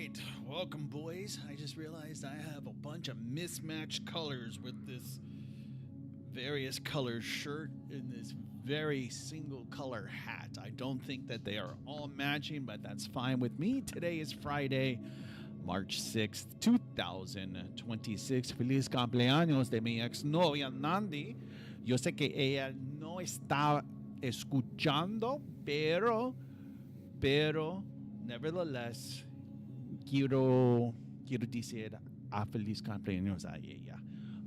right, welcome, boys. I just realized I have a bunch of mismatched colors with this various color shirt and this very single color hat. I don't think that they are all matching, but that's fine with me. Today is Friday, March 6th, 2026. Feliz cumpleaños de mi exnovia Nandi. Yo sé que ella no está escuchando, pero, nevertheless, quiero decir a feliz cumpleaños a ella.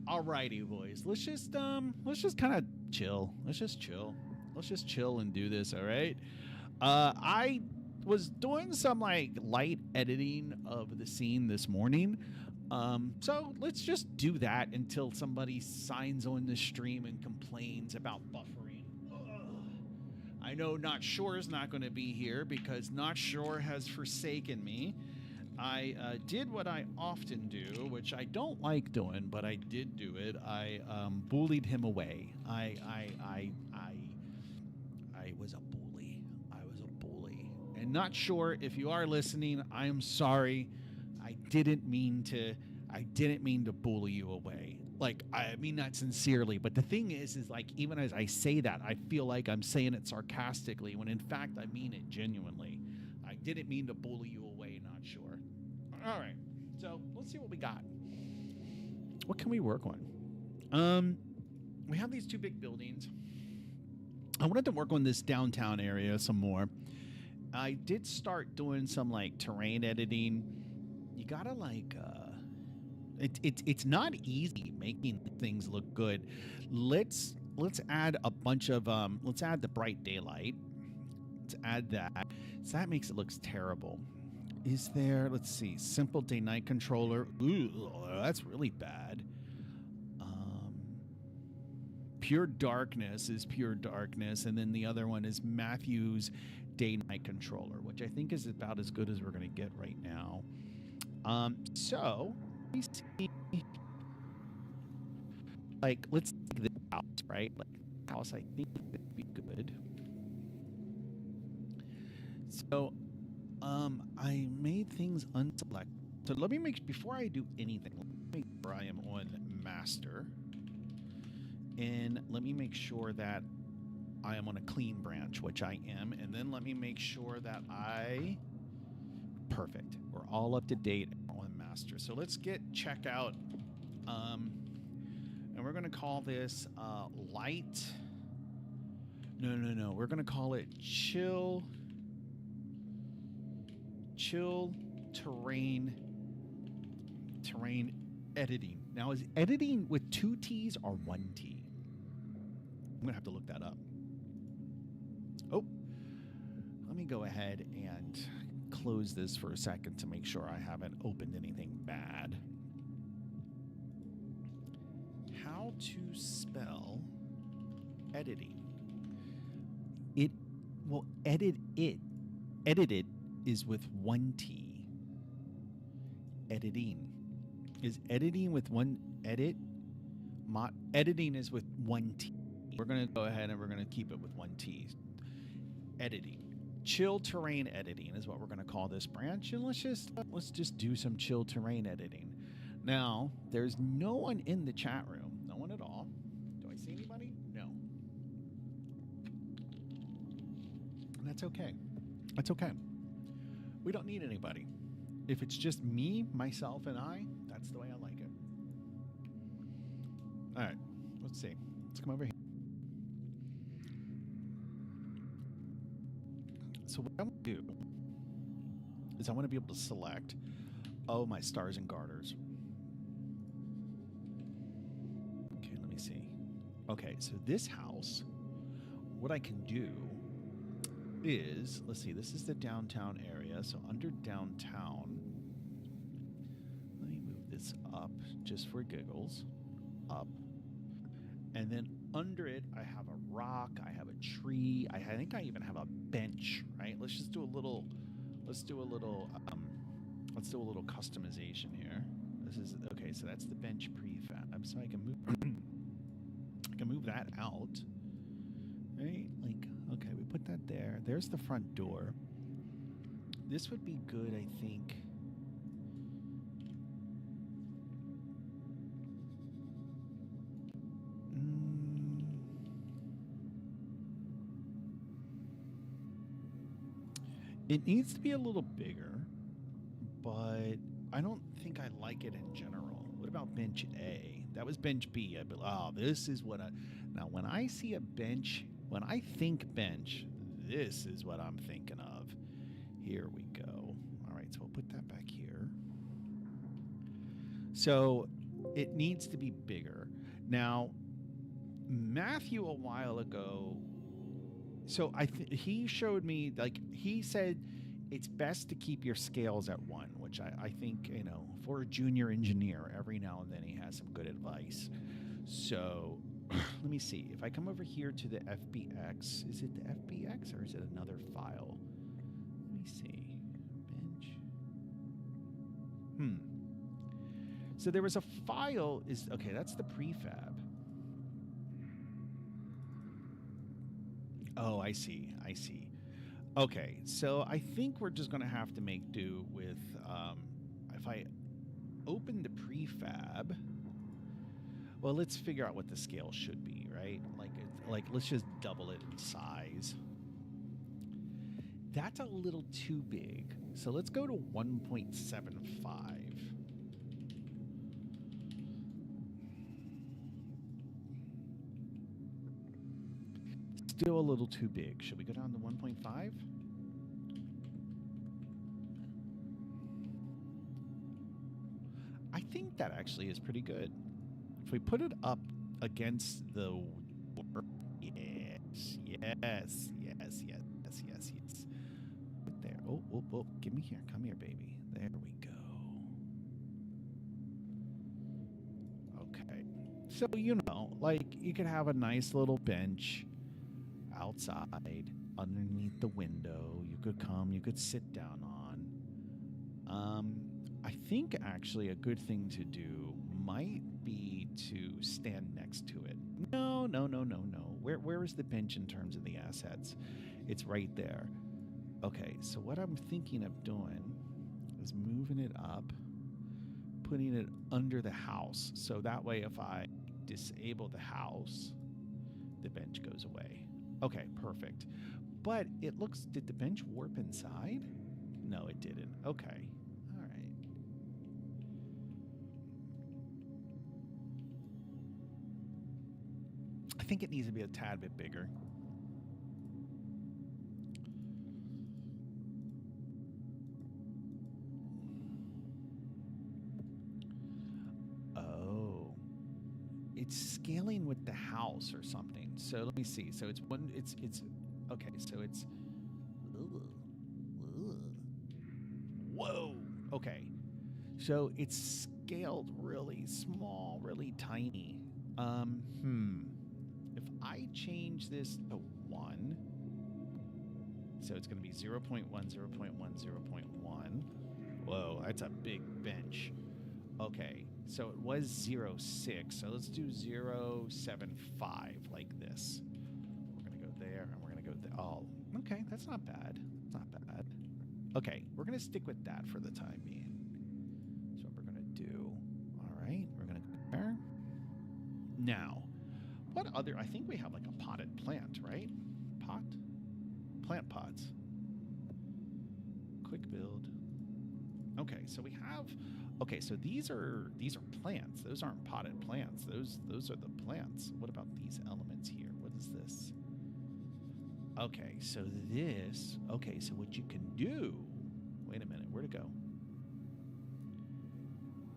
Alrighty, boys. Let's just kind of chill. Let's just chill and do this. All right. I was doing some like light editing of the scene this morning. So let's just do that until somebody signs on the stream and complains about buffering. I know Not Sure is not going to be here because Not Sure has forsaken me. I did what I often do, which I don't like doing, but I did do it. I bullied him away. I was a bully. I was a bully. And Not Sure, if you are listening, I am sorry. I didn't mean to bully you away. Like, I mean that sincerely, but the thing is like, even as I say that, I feel like I'm saying it sarcastically when in fact I mean it genuinely. I didn't mean to bully you away, Not Sure. All right, so let's see what we got. What can we work on? We have these two big buildings. I wanted to work on this downtown area some more. I did start doing some like terrain editing. You gotta like it's not easy making things look good. Let's add a bunch of let's add the bright daylight. Let's add that. So that makes it looks terrible. Is there, let's see, simple day night controller. Ooh, that's really bad. Pure darkness is pure darkness, and then the other one is Matthew's day night controller, which I think is about as good as we're going to get right now. So let me see. Like, let's take this house, right? Like, house, I think would be good. So, I made things unselected. So let me make, before I do anything, let me make sure I am on master. And let me make sure that I am on a clean branch, which I am. And then let me make sure that perfect. We're all up to date on master. So let's get checkout. And we're going to call this light. No. We're going to call it chill terrain editing. Now, is editing with 2 T's or 1 T? I'm gonna have to look that up. Oh, let me go ahead and close this for a second to make sure I haven't opened anything bad. How to spell editing? It will edit it. Edited is with 1 T. Editing is editing with one edit. Editing is with 1 T. We're going to go ahead and we're going to keep it with 1 T. Editing. Chill terrain editing is what we're going to call this branch. And let's just do some chill terrain editing. Now, there's no one in the chat room. No one at all. Do I see anybody? No. And that's okay. That's okay. We don't need anybody. If it's just me, myself, and I, that's the way I like it. All right, let's see. Let's come over here. So what I want to do is I want to be able to select, my stars and garters. Okay, let me see. Okay, so this house, what I can do is, let's see, this is the downtown area. So under downtown, let me move this up just for giggles. Up. And then under it, I have a rock, I have a tree, I think I even have a bench, right? Let's do a little customization here. This is, okay, so that's the bench prefab. So I can move that out. Right? Like, okay, we put that there. There's the front door. This would be good, I think. It needs to be a little bigger, but I don't think I like it in general. What about bench A? That was bench B. Oh, this is what I. Now, when I see a bench, when I think bench, this is what I'm thinking of. Here we go. All right, so we'll put that back here. So it needs to be bigger. Now, Matthew a while ago, so he showed me, like, he said it's best to keep your scales at 1, which I think, you know, for a junior engineer, every now and then he has some good advice. So let me see. If I come over here to the FBX, is it the FBX or is it another file? Let me see. Bench. So there was a file, okay, that's the prefab. Oh, I see. Okay, so I think we're just going to have to make do with, if I open the prefab, well, let's figure out what the scale should be, right? Like let's just double it in size. That's a little too big. So let's go to 1.75. Still a little too big. Should we go down to 1.5? I think that actually is pretty good. If we put it up against the... Yes. There. Oh, give me here. Come here, baby. There we go. Okay. So, you know, like, you could have a nice little bench outside underneath the window. You could sit down on. I think actually a good thing to do might be to stand next to it. No. Where is the bench in terms of the assets? It's right there. Okay, so what I'm thinking of doing is moving it up, putting it under the house. So that way if I disable the house, the bench goes away. Okay, perfect. But it looks, did the bench warp inside? No, it didn't. Okay. All right. I think it needs to be a tad bit bigger. Oh. It's scaling with the house or something. So let me see. So it's okay, so it's whoa. Okay. So it's scaled really small, really tiny. If I change this to 1, so it's going to be 0.1, 0.1, 0.1. Whoa, that's a big bench. Okay, so it was 0.6, so let's do 0.75 like this. We're going to go there, and we're going to go there. Oh, okay, that's not bad. Not bad. Okay, we're going to stick with that for the time being. So what we're going to do, all right, we're going to go there. Now, what other, I think we have like a potted plant, right? Plant pots. Quick build. Okay, so we have, okay, so these are plants. Those aren't potted plants. Those are the plants. What about these elements here? What is this? Okay, so this, okay, so what you can do, wait a minute, where'd it go?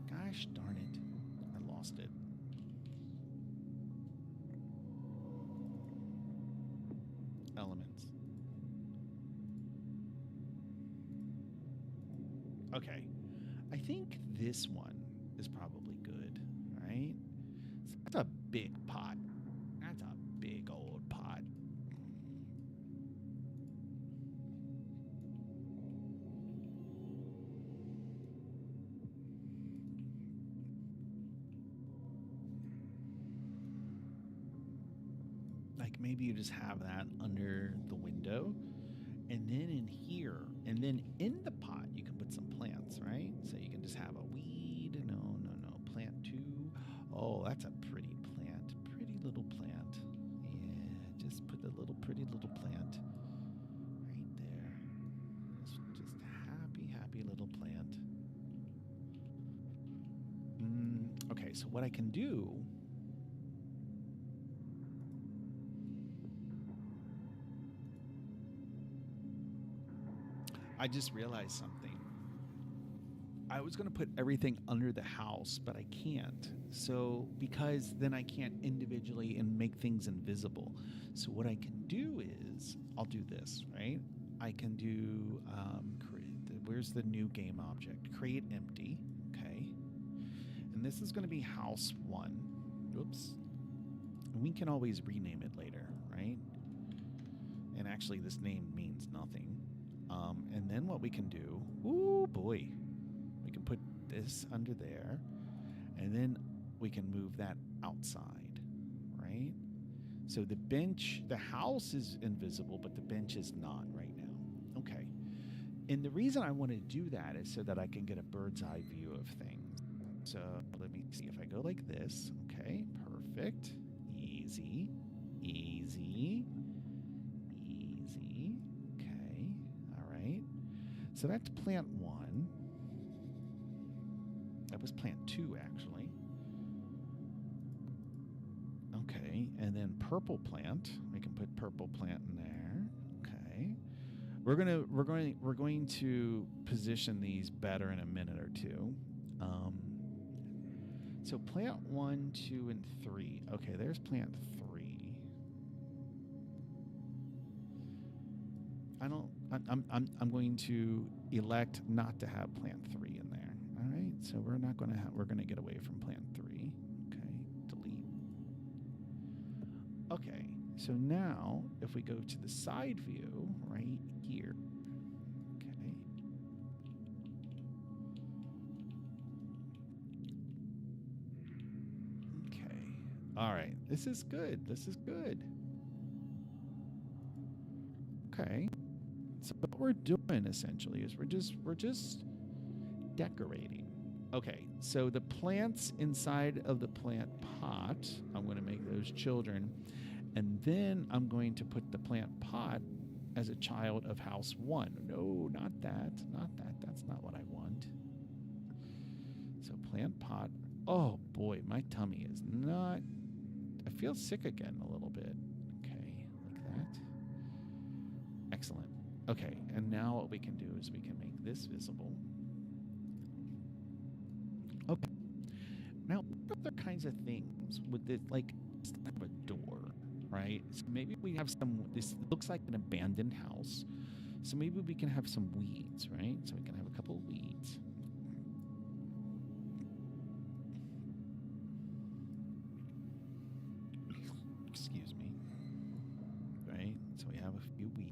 Gosh darn it, I lost it. Elements. Okay, I think this one is probably good, right? So that's a big pot. That's a big old pot. Like maybe you just have that under the window, and then in here, and then in the pot, you can put some plants, right? So you can just have a weed. No. Plant 2. Oh, that's a pretty plant. Pretty little plant. Yeah, just put a little pretty little plant right there. This Okay, so what I can do... I just realized something. I was going to put everything under the house, but I can't. So, because then I can't individually and make things invisible. So what I can do is, I'll do this, right? I can do, where's the new game object? Create empty, okay? And this is going to be house 1. Oops. And we can always rename it later, right? And actually, this name means nothing. And then what we can do, ooh boy, we can put this under there, and then we can move that outside, right? So the bench, the house is invisible, but the bench is not right now. Okay. And the reason I want to do that is so that I can get a bird's eye view of things. So let me see if I go like this. Okay, perfect. Easy, easy, easy. Okay, all right. So that's plant 1. That was plant 2, actually. Okay, and then purple plant. We can put purple plant in there. Okay. We're going to position these better in a minute or two. So plant 1, 2, and 3. Okay, there's plant 3. I'm going to elect not to have plant 3 in there. All right, so we're going to get away from plant 3. Okay, delete. Okay, so now if we go to the side view right here. Okay. Okay. All right, this is good. This is good. Okay. So what we're doing essentially is we're just decorating. Okay, so the plants inside of the plant pot, I'm going to make those children, and then I'm going to put the plant pot as a child of house 1. No, not that, not that. That's not what I want. So plant pot. Oh boy, my tummy is not. I feel sick again a little bit. Okay, like that. Excellent. Okay, and now what we can do is we can make this visible. Okay. Now, what other kinds of things would this, like, have a door, right? So maybe we have this looks like an abandoned house. So maybe we can have some weeds, right? So we can have a couple of weeds. Excuse me. Right? So we have a few weeds.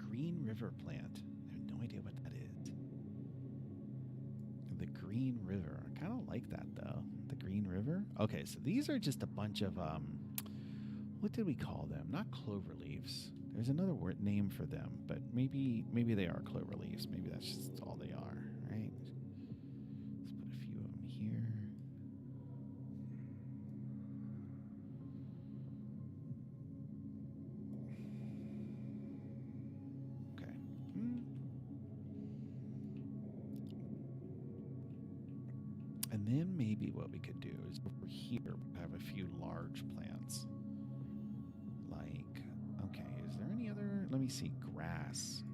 Green river plant. I have no idea what that is. The Green River. I kind of like that though. The Green River. Okay, so these are just a bunch of what did we call them? Not clover leaves. There's another name for them, but maybe they are clover leaves. Maybe that's just all they are, right? Let's put a few of them here. And then maybe what we could do is over here have a few large plants. Like, okay, is there any other? Let me see, grass.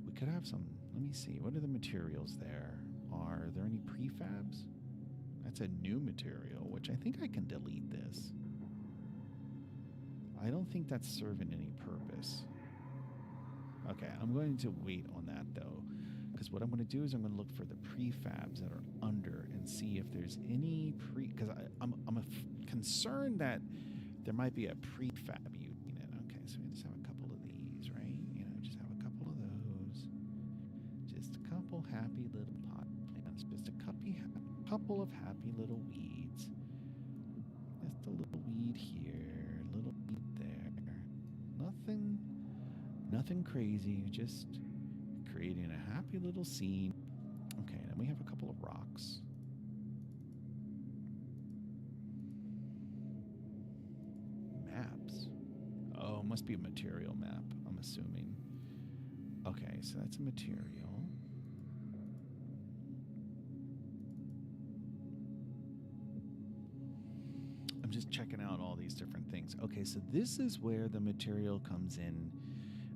We could have some, let me see, what are the materials there? Are there any prefabs? That's a new material, which I think I can delete this. I don't think that's serving any purpose. Okay, I'm going to wait on that though. Because what I'm going to do is I'm going to look for the prefabs that are under and see if there's any because I'm concerned that there might be a prefab unit. Okay, so we just have a couple of these, right? You know, just have a couple of those. Just a couple happy little pot plants. Just a couple of happy little weeds. Just a little weed here, a little weed there. Nothing crazy. Just creating a happy little scene. Okay, then we have a couple of rocks. Maps. Oh, must be a material map, I'm assuming. Okay, so that's a material. I'm just checking out all these different things. Okay, so this is where the material comes in.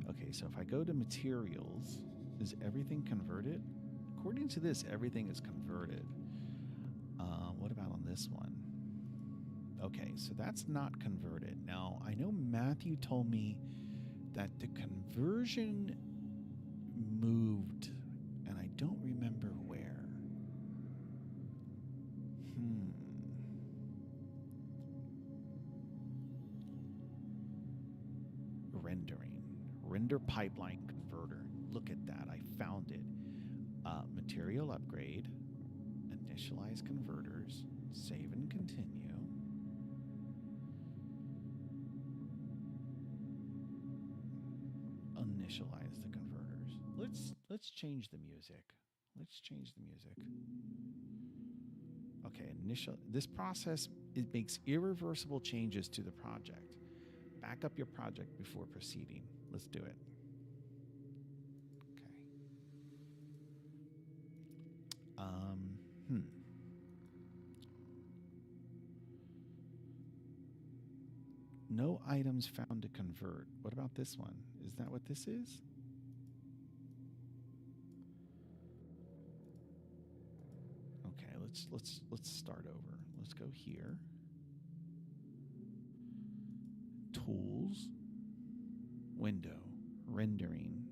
Okay, so if I go to materials, is everything converted? According to this, everything is converted. What about on this one? Okay, so that's not converted. Now, I know Matthew told me that the conversion moved, and I don't remember where. Rendering. Render pipeline converter. Look at that. I found it. Material upgrade. Initialize converters. Save and continue. Initialize the converters. Let's change the music. Let's change the music. Okay, this process, it makes irreversible changes to the project. Back up your project before proceeding. Let's do it. Okay. No items found to convert. What about this one? Is that what this is? Okay, let's start over. Let's go here. Tools, window, rendering,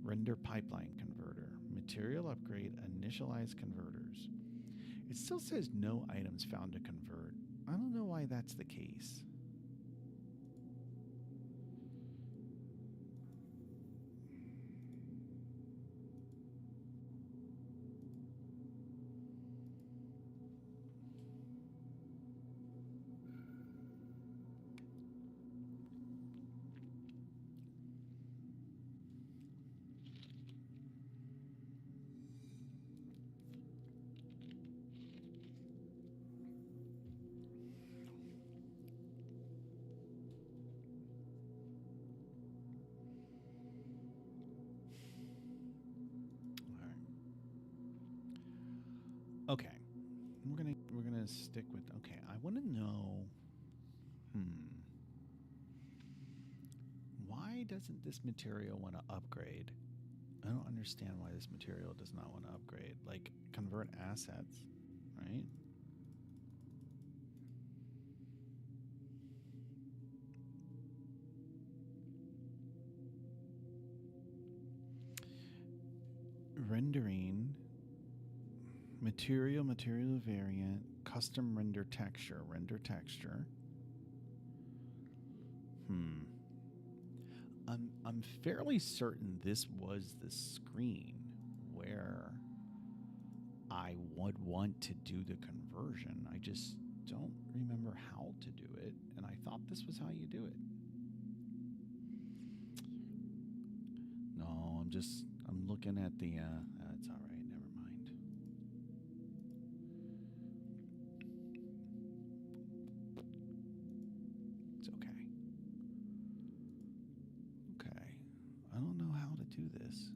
render pipeline converter, material upgrade, initialize converters. It still says no items found to convert. I don't know why that's the case. Okay, we're gonna stick with. Okay, I want to know. Why doesn't this material want to upgrade? I don't understand why this material does not want to upgrade. Like convert assets, right? Rendering. Material variant, custom render texture. I'm fairly certain this was the screen where I would want to do the conversion. I just don't remember how to do it, and I thought this was how you do it. No, I'm looking at the, it's all right, never mind. It's okay. Okay, I don't know how to do this.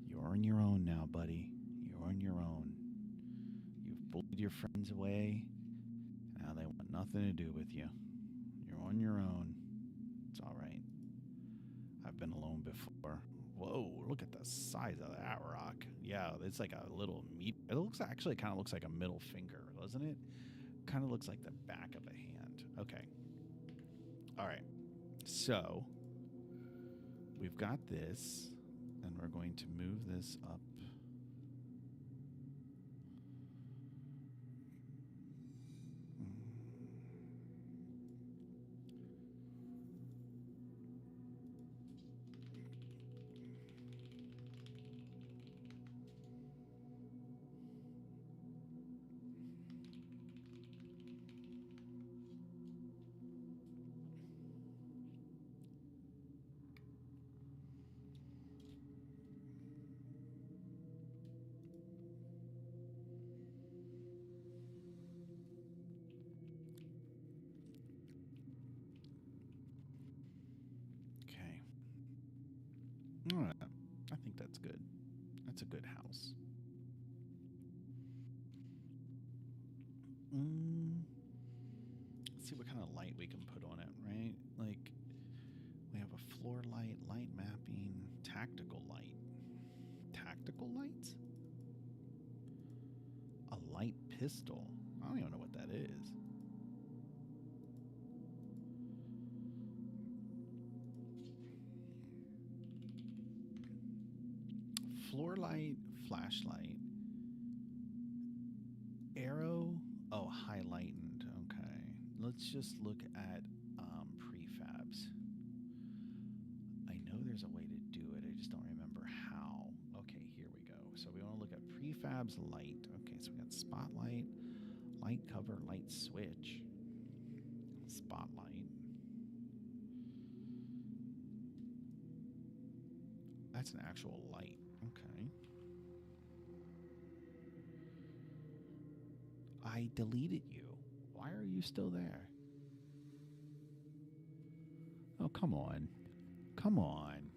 You're on your own now, buddy. You're on your own. You've bullied your friends away. Now they want nothing to do with you. You're on your own. It's all right. I've been alone before. Whoa, look at the size of that rock. Yeah, it's like a little meat. It kind of looks like a middle finger, doesn't it? Kind of looks like the back of a hand. Okay. All right. So we've got this, and we're going to move this up. That's good. That's a good house. Let's see what kind of light we can put on it, right? Like, we have a floor light, light mapping, tactical light. Tactical lights? A light pistol. I don't even know what that is. Floor light, flashlight. Arrow. Oh, highlightened. Okay. Let's just look at prefabs. I know there's a way to do it. I just don't remember how. Okay, here we go. So we want to look at prefabs light. Okay, so we got spotlight, light cover, light switch, spotlight. That's an actual light. Okay. I deleted you. Why are you still there? Oh, come on. Come on.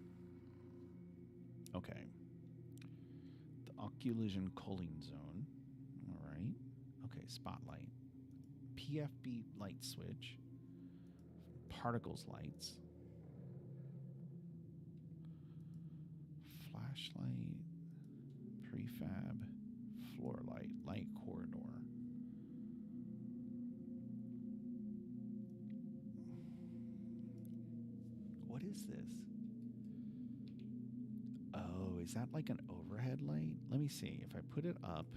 Okay. The occlusion culling zone. All right. Okay, spotlight. PFB light switch. Particles lights. Flashlight. Prefab. Floor light. Light corridor. What is this? Oh, is that like an overhead light? Let me see. If I put it up,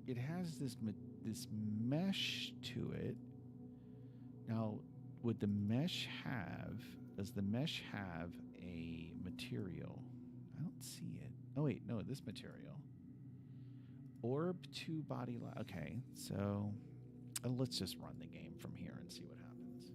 it has this mesh to it. Now, does the mesh have a material? I don't see it. Oh wait, no, this material. Orb to body light. Okay, so let's just run the game from here and see what happens.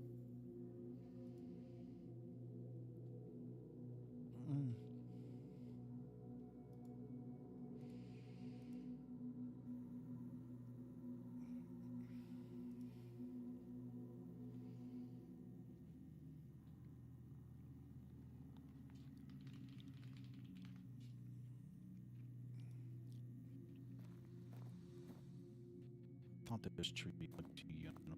Thought that this tree looked too young with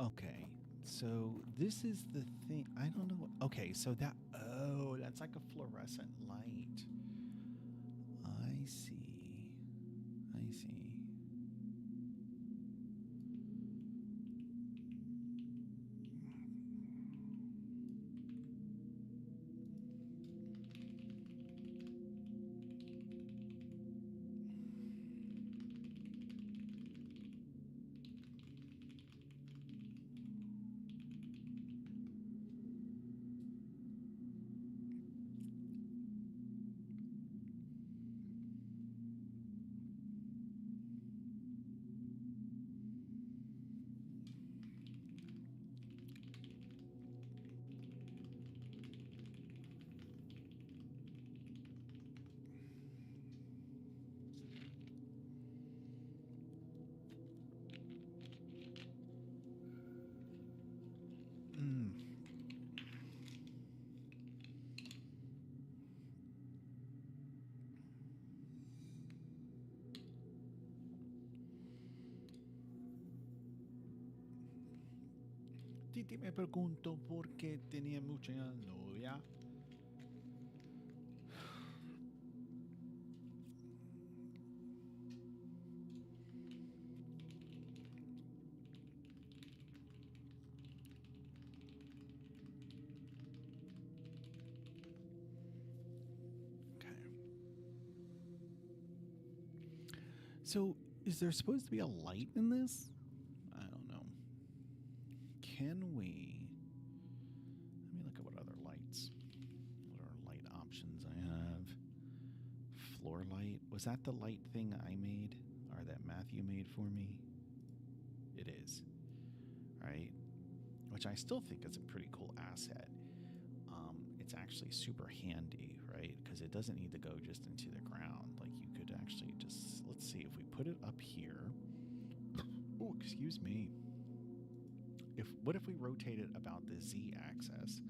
Okay, so this is the thing. I don't know. Okay, so that's like a fluorescent light. I see. I see. Titi me pregunto por qué tenía mucha novia. So, is there supposed to be a light in this? I don't know. Can we... Let me look at what other lights... What are light options I have? Was that the light thing I made, or that Matthew made for me? It is, right? Which I still think is a pretty cool asset. It's actually super handy, right? Because it doesn't need to go just into the ground. Like you could actually just, let's see, if we put it up here. Oh, excuse me. What if we rotate it about the z-axis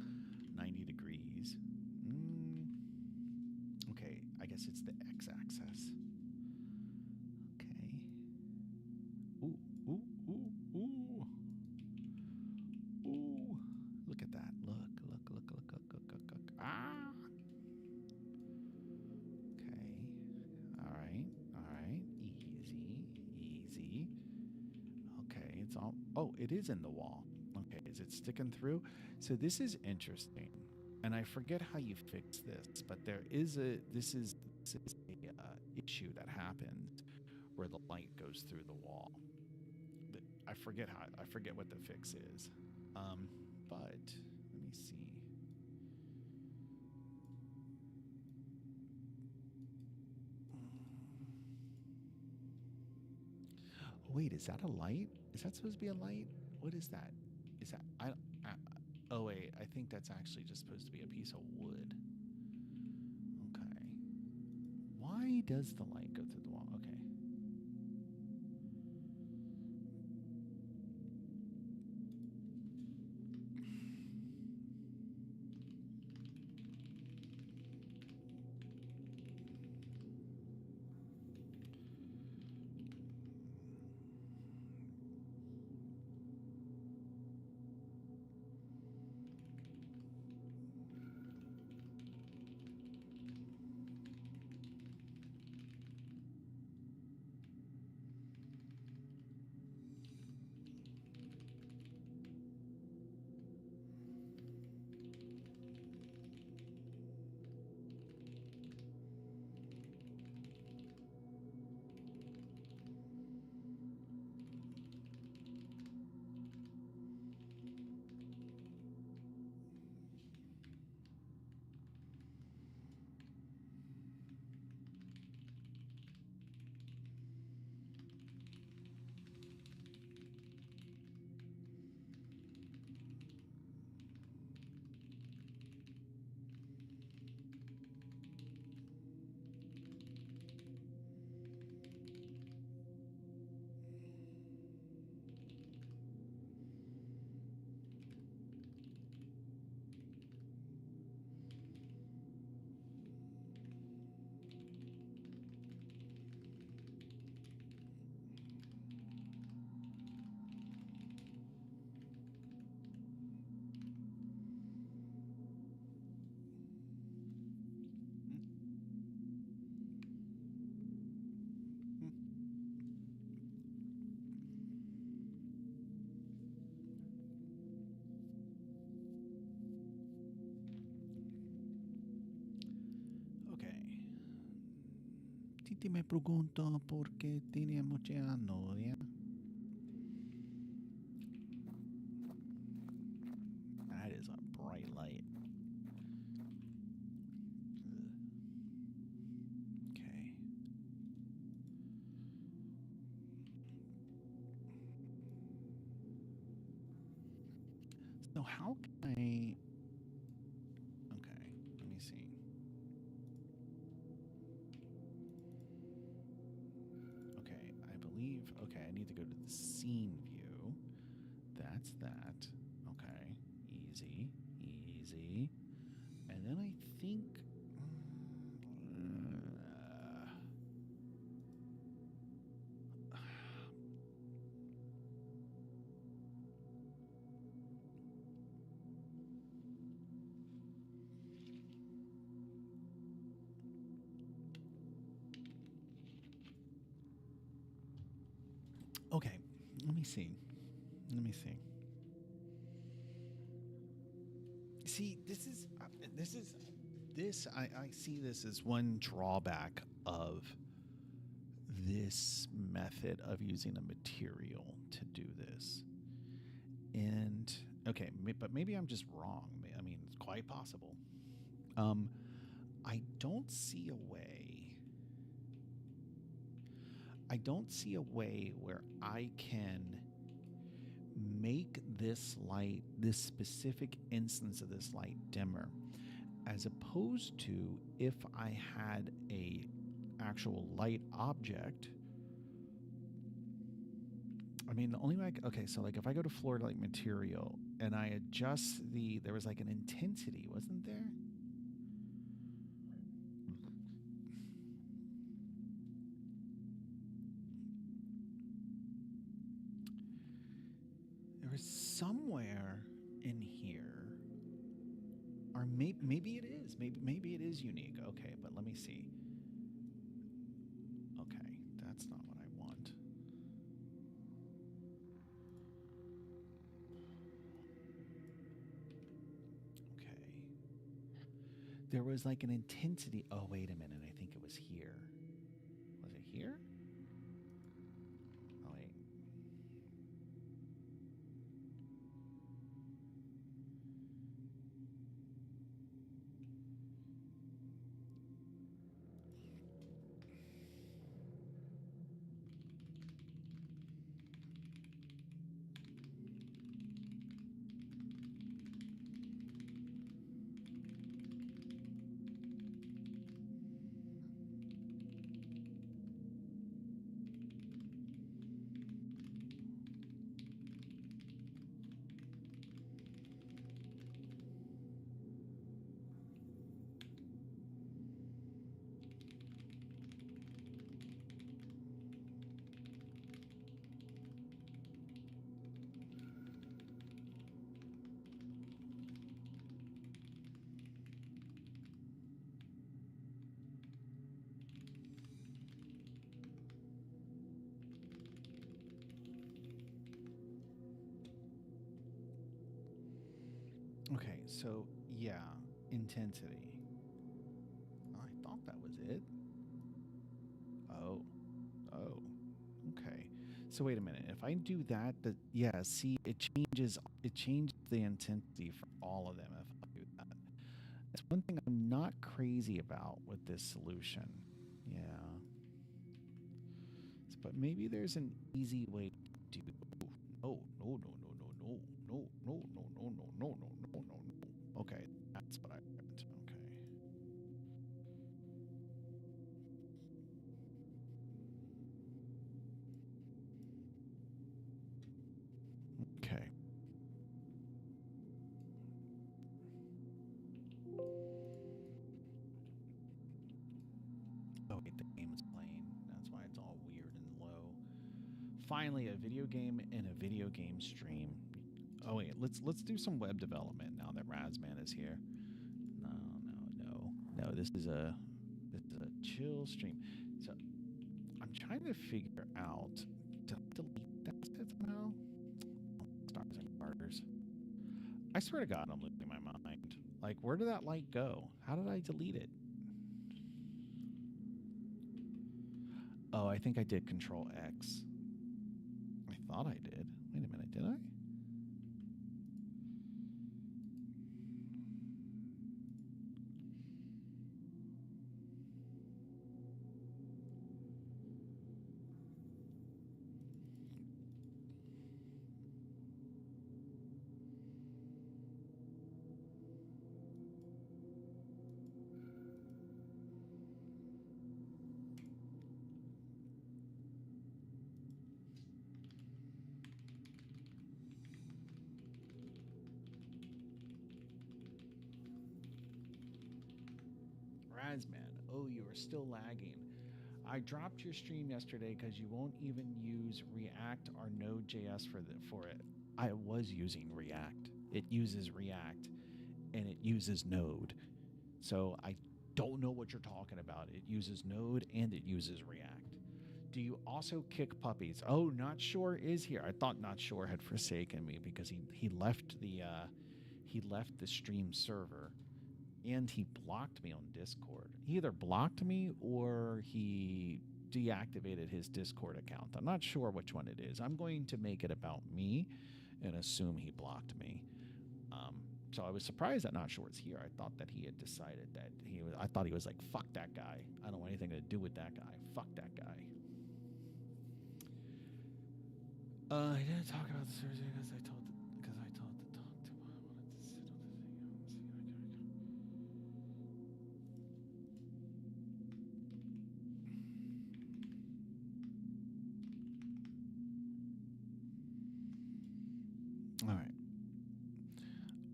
90 degrees? Okay, I guess it's the x-axis. Okay. Ooh, ooh, ooh, ooh. Ooh. Look at that. Look. Ah. Okay. All right. Easy. Okay, it's all. Oh, it is in the wall. Okay, is it sticking through? So this is interesting, and I forget how you fix this, but this is a issue that happens where the light goes through the wall. I forget what the fix is, but let me see. Wait, is that a light? Is that supposed to be a light? What is that? Is that oh wait, I think that's actually just supposed to be a piece of wood. Okay. Why does the light go through the wall? Okay. Titi me pregunto por qué tiene mucha novia. That is a bright light. Okay. So how can I... Okay, let me see. Okay, I believe... Okay, I need to go to the scene view. That's that. Okay, easy. And then I think... Okay, let me see. See, I see this as one drawback of this method of using a material to do this. And okay, but maybe I'm just wrong. I mean, it's quite possible. I don't see a way I don't see a way where I can make this light, this specific instance of this light, dimmer, as opposed to if I had a actual light object. I mean, the only way okay, so like if I go to floor light material and I adjust there was like an intensity, wasn't there? There was somewhere in here, or maybe it is, maybe it is unique. Okay, but let me see. Okay, that's not what I want. Okay. There was like an intensity. Oh, wait a minute. I think it was here. Was it here? Oh, wait. Okay, so yeah, intensity. I thought that was it. Oh, oh, okay. So wait a minute. If I do that, yeah, see, it changes the intensity for all of them if I do that. That's one thing I'm not crazy about with this solution. Yeah. But maybe there's an easy way to do. No, no, no, no, no, no, no, no, no, no, no, no, no, no, no, no. Okay, that's what I meant. Okay. Okay. Oh wait, the game is playing. That's why it's all weird and low. Finally, a video game and a video game stream. Oh wait, let's do some web development now that Razman is here. No, no, no, no. This is a chill stream. So I'm trying to figure out to delete that somehow. Stars and garters. I swear to God, I'm losing my mind. Like, where did that light go? How did I delete it? Oh, I think I did Control X. I thought I did. Wait a minute, did I? Razman, oh, you are still lagging. I dropped your stream yesterday because you won't even use React or Node.js for it. I was using React. It uses React and it uses Node. So I don't know what you're talking about. It uses Node and it uses React. Do you also kick puppies? Oh, Not Sure is here. I thought Not Sure had forsaken me because he left the stream server and he blocked me on Discord. He either blocked me or he deactivated his Discord account. I'm not sure which one it is. I'm going to make it about me and assume he blocked me. So I was surprised that Not Sure is here. I thought that he had decided that I thought he was like, fuck that guy. I don't want anything to do with that guy. Fuck that guy. I didn't talk about the surgery because I told the dog to I wanted to sit on the thing. All right.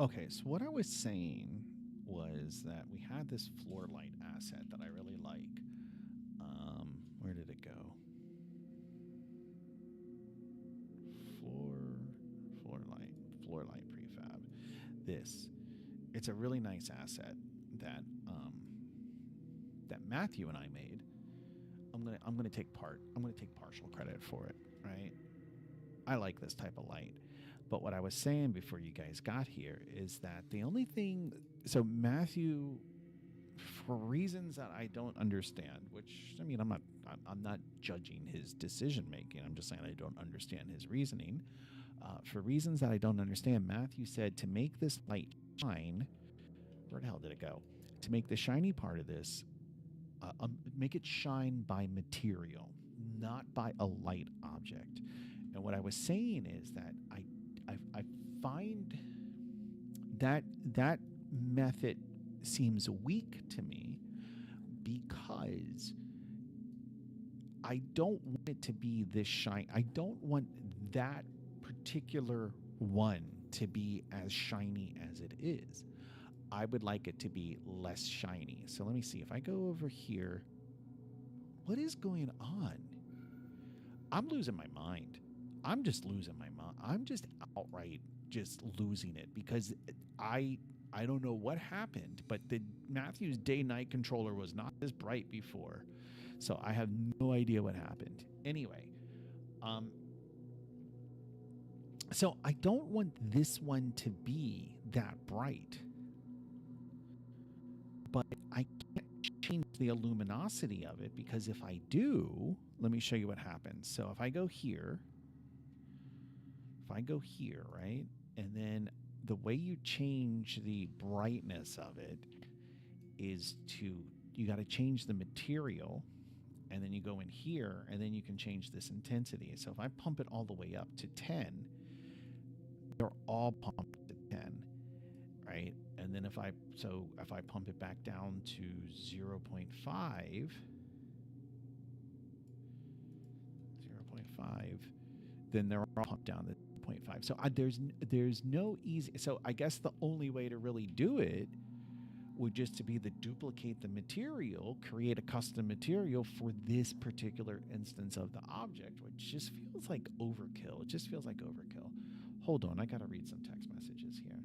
Okay, so what I was saying was that we had this floor light asset that I really like. Where did it go? Floor, floor light prefab. This, it's a really nice asset that that Matthew and I made. I'm gonna take partial credit for it, right? I like this type of light. But what I was saying before you guys got here is that the only thing, so Matthew, for reasons that I don't understand, which I mean, I'm not judging his decision making. I'm just saying I don't understand his reasoning. For reasons that I don't understand, Matthew said to make this light shine. Where the hell did it go? To make the shiny part of this, make it shine by material, not by a light object. And what I was saying is that I find that method seems weak to me because I don't want it to be this shine. I don't want that particular one to be as shiny as it is. I would like it to be less shiny. So let me see. If I go over here, what is going on? I'm losing my mind. I'm just losing my mind. I'm just outright just losing it because I don't know what happened, but the Matthew's day-night controller was not this bright before. So I have no idea what happened. Anyway, so I don't want this one to be that bright. But I can't change the luminosity of it because if I do, let me show you what happens. So if I go here, right? And then the way you change the brightness of it is you got to change the material, and then you go in here and then you can change this intensity. So if I pump it all the way up to 10, they're all pumped to 10, right? And then if I pump it back down to 0.5, then they're all pumped down to 0.5. So there's no easy. So I guess the only way to really do it would just to be to duplicate the material, create a custom material for this particular instance of the object, which just feels like overkill. It just feels like overkill. Hold on, I gotta read some text messages here.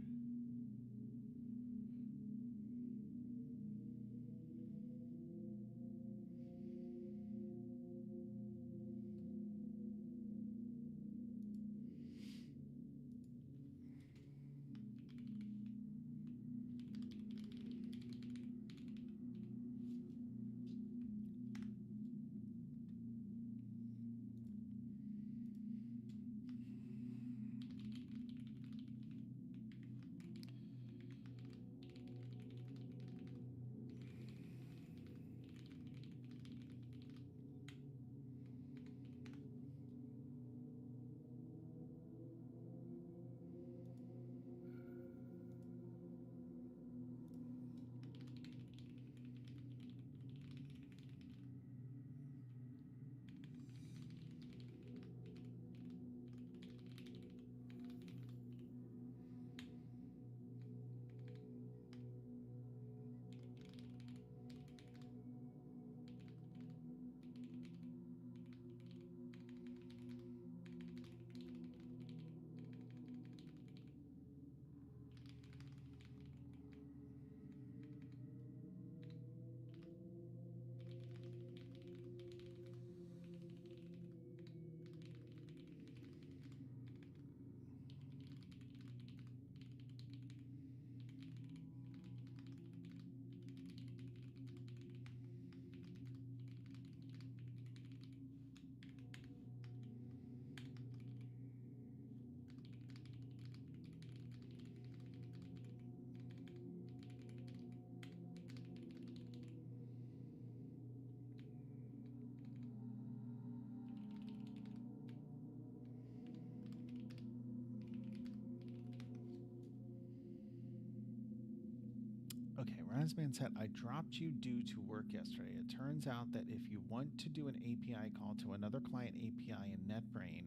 Okay, Razman said, I dropped you due to work yesterday. It turns out that if you want to do an API call to another client API in NetBrain,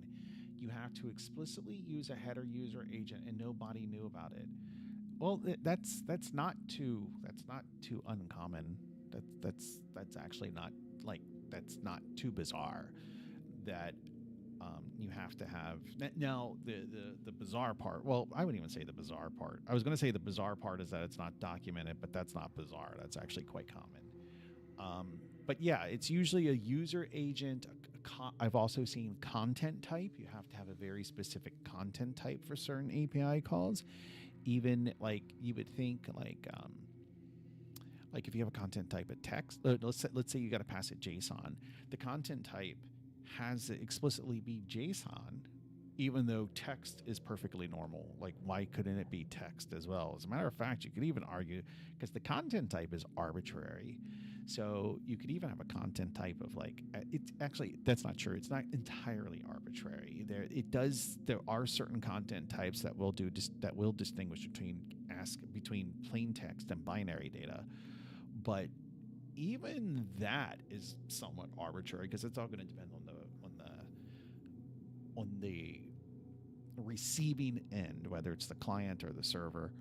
you have to explicitly use a header user agent, and nobody knew about it. Well, that's not too uncommon. That's actually not like that's not too bizarre. That you have to have now the bizarre part. Well, I wouldn't even say the bizarre part. I was going to say the bizarre part is that it's not documented, but that's not bizarre. That's actually quite common. But yeah, it's usually a user agent. I've also seen content type. You have to have a very specific content type for certain API calls. Even like you would think like if you have a content type of text, let's say you got to pass it JSON. The content type has to explicitly be JSON, even though text is perfectly normal. Like, why couldn't it be text as well? As a matter of fact, you could even argue because the content type is arbitrary. So you could even have a content type of like, it's actually, that's not true. It's not entirely arbitrary. There are certain content types that will distinguish between plain text and binary data. But even that is somewhat arbitrary because it's all going to depend on the receiving end, whether it's the client or the server,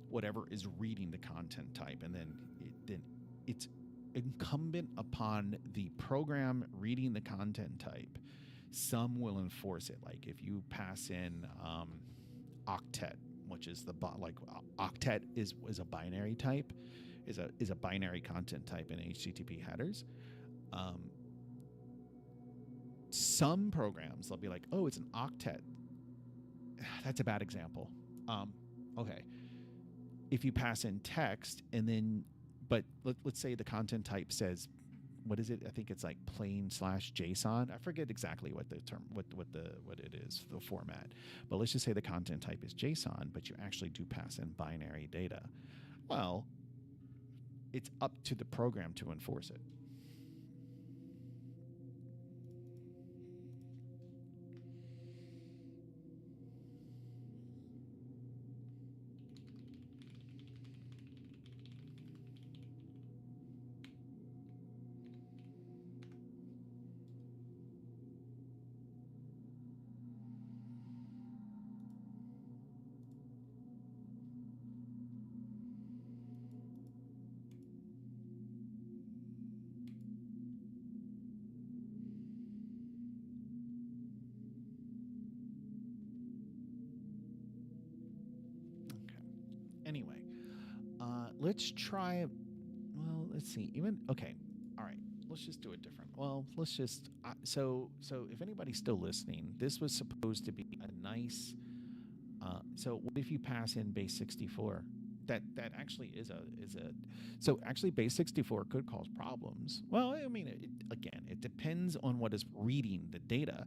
whatever is reading the content type, and then it's incumbent upon the program reading the content type. Some will enforce it, like if you pass in octet, which is octet is a binary type, is a binary content type in HTTP headers. Some programs, they'll be like, oh, it's an octet. That's a bad example. Okay. If you pass in text and then, but let's say the content type says, what is it? I think it's like plain/JSON. I forget exactly what the term, what it is, the format. But let's just say the content type is JSON, but you actually do pass in binary data. Well, it's up to the program to enforce it. Anyway, let's try. Well, let's see. Okay. All right. Let's just do it different. Well, let's just. So if anybody's still listening, this was supposed to be a nice. So what if you pass in base 64? That actually is a. So actually, base 64 could cause problems. Well, I mean, it depends on what is reading the data.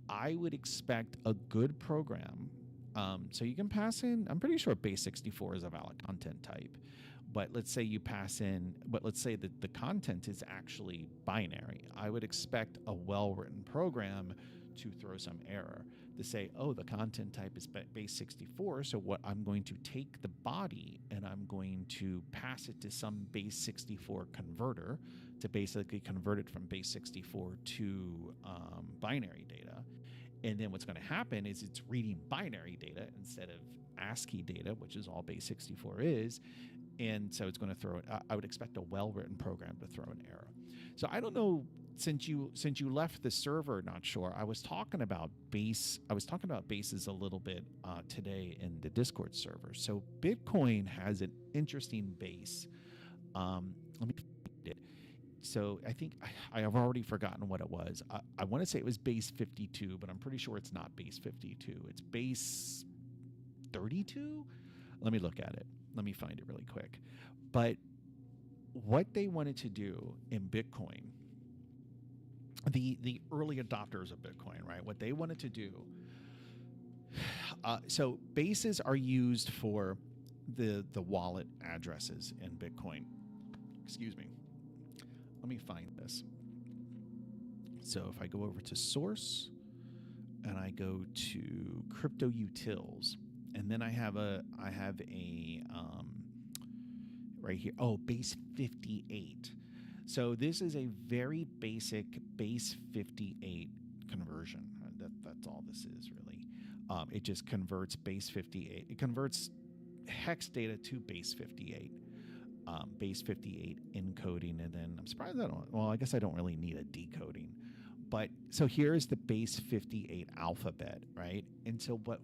I would expect a good program. So you can pass in, I'm pretty sure base 64 is a valid content type, but let's say that the content is actually binary. I would expect a well-written program to throw some error to say, oh, the content type is base 64. So what I'm going to take the body and I'm going to pass it to some base 64 converter to basically convert it from base 64 to binary data. And then what's going to happen is it's reading binary data instead of ASCII data, which is all base 64 is. And so it's going to throw it. I would expect a well-written program to throw an error. So I don't know, since you left the server, not sure. I was talking about bases a little bit today in the Discord server. So Bitcoin has an interesting base. Let me find it. So I think I have already forgotten what it was. I want to say it was base 52, but I'm pretty sure it's not base 52. It's base 32. Let me look at it. Let me find it really quick. But what they wanted to do in Bitcoin, the early adopters of Bitcoin, right? What they wanted to do. So bases are used for the wallet addresses in Bitcoin. Excuse me. Let me find this. So if I go over to source and I go to crypto utils, and then I have a right here. Oh, base 58. So this is a very basic base 58 conversion. That's all this is really. It just converts base 58. It converts hex data to base 58. Base 58 encoding, and then I'm surprised I don't. Well, I guess I don't really need a decoding. But so here's the base 58 alphabet, right? And so what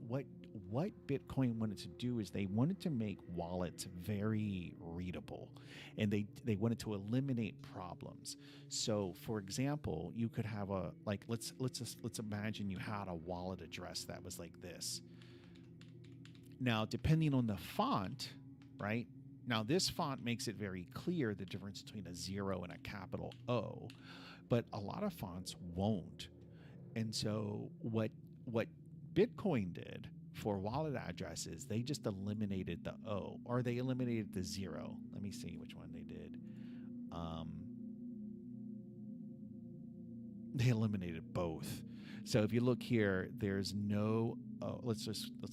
Bitcoin wanted to do is they wanted to make wallets very readable, and they wanted to eliminate problems. So, for example, you could have a like let's imagine you had a wallet address that was like this. Now, depending on the font, right? Now, this font makes it very clear the difference between a 0 and a capital O, but a lot of fonts won't. And so what Bitcoin did for wallet addresses, they just eliminated the O, or they eliminated the 0. Let me see which one they did. They eliminated both. So if you look here, there's no. Oh, let's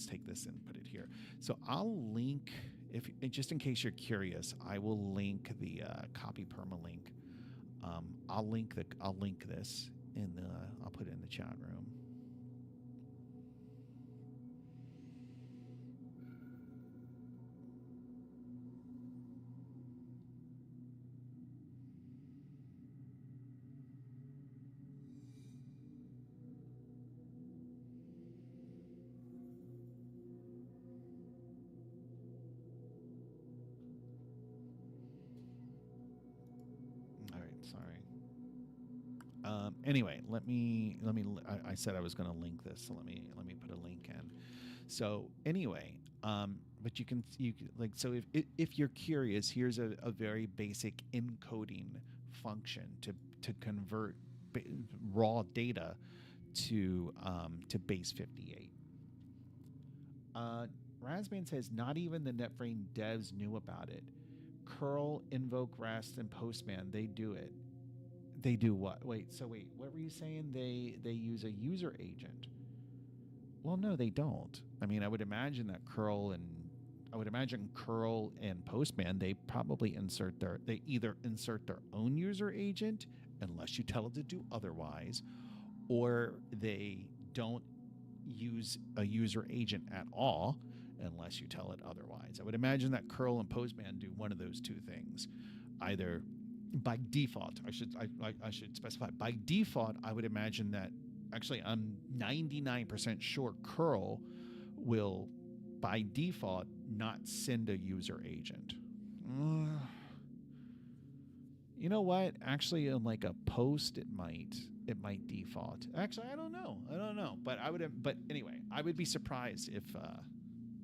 take this and put it here. So I'll link, if just in case you're curious, I will link the copy permalink. I'll link this in the. I'll put it in the chat room. Sorry. Anyway, I said I was going to link this, so let me put a link in. So anyway, but you can like, so if you're curious, here's a very basic encoding function to convert raw data to base 58. Razman says not even the NetBrain devs knew about it. Curl, Invoke, Rest, and Postman, they do it. They do what? Wait, what were you saying? They use a user agent. Well, no, they don't. I mean, I would imagine Curl and Postman, they probably they either insert their own user agent, unless you tell it to do otherwise, or they don't use a user agent at all, unless you tell it otherwise. I would imagine that Curl and Postman do one of those two things. Either by default, I should specify, by default, I would imagine that, actually I'm 99% sure Curl will by default not send a user agent. You know what? Actually, in like a post, it might default. Actually, I don't know. But anyway, I would be surprised if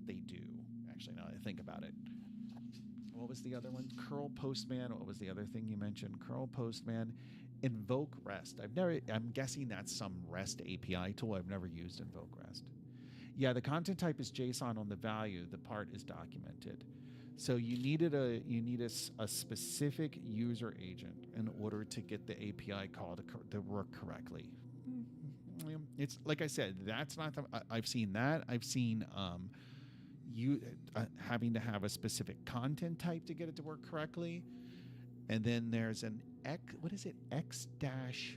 they do. Actually, now that I think about it. What was the other one? Curl Postman. What was the other thing you mentioned? Curl Postman. Invoke Rest. I'm guessing that's some REST API tool. I've never used Invoke Rest. Yeah, the content type is JSON on the value. The part is documented. So you need a specific user agent in order to get the API call to work correctly. It's like I said, that's not I've seen that. I've seen having to have a specific content type to get it to work correctly. And then there's an X dash.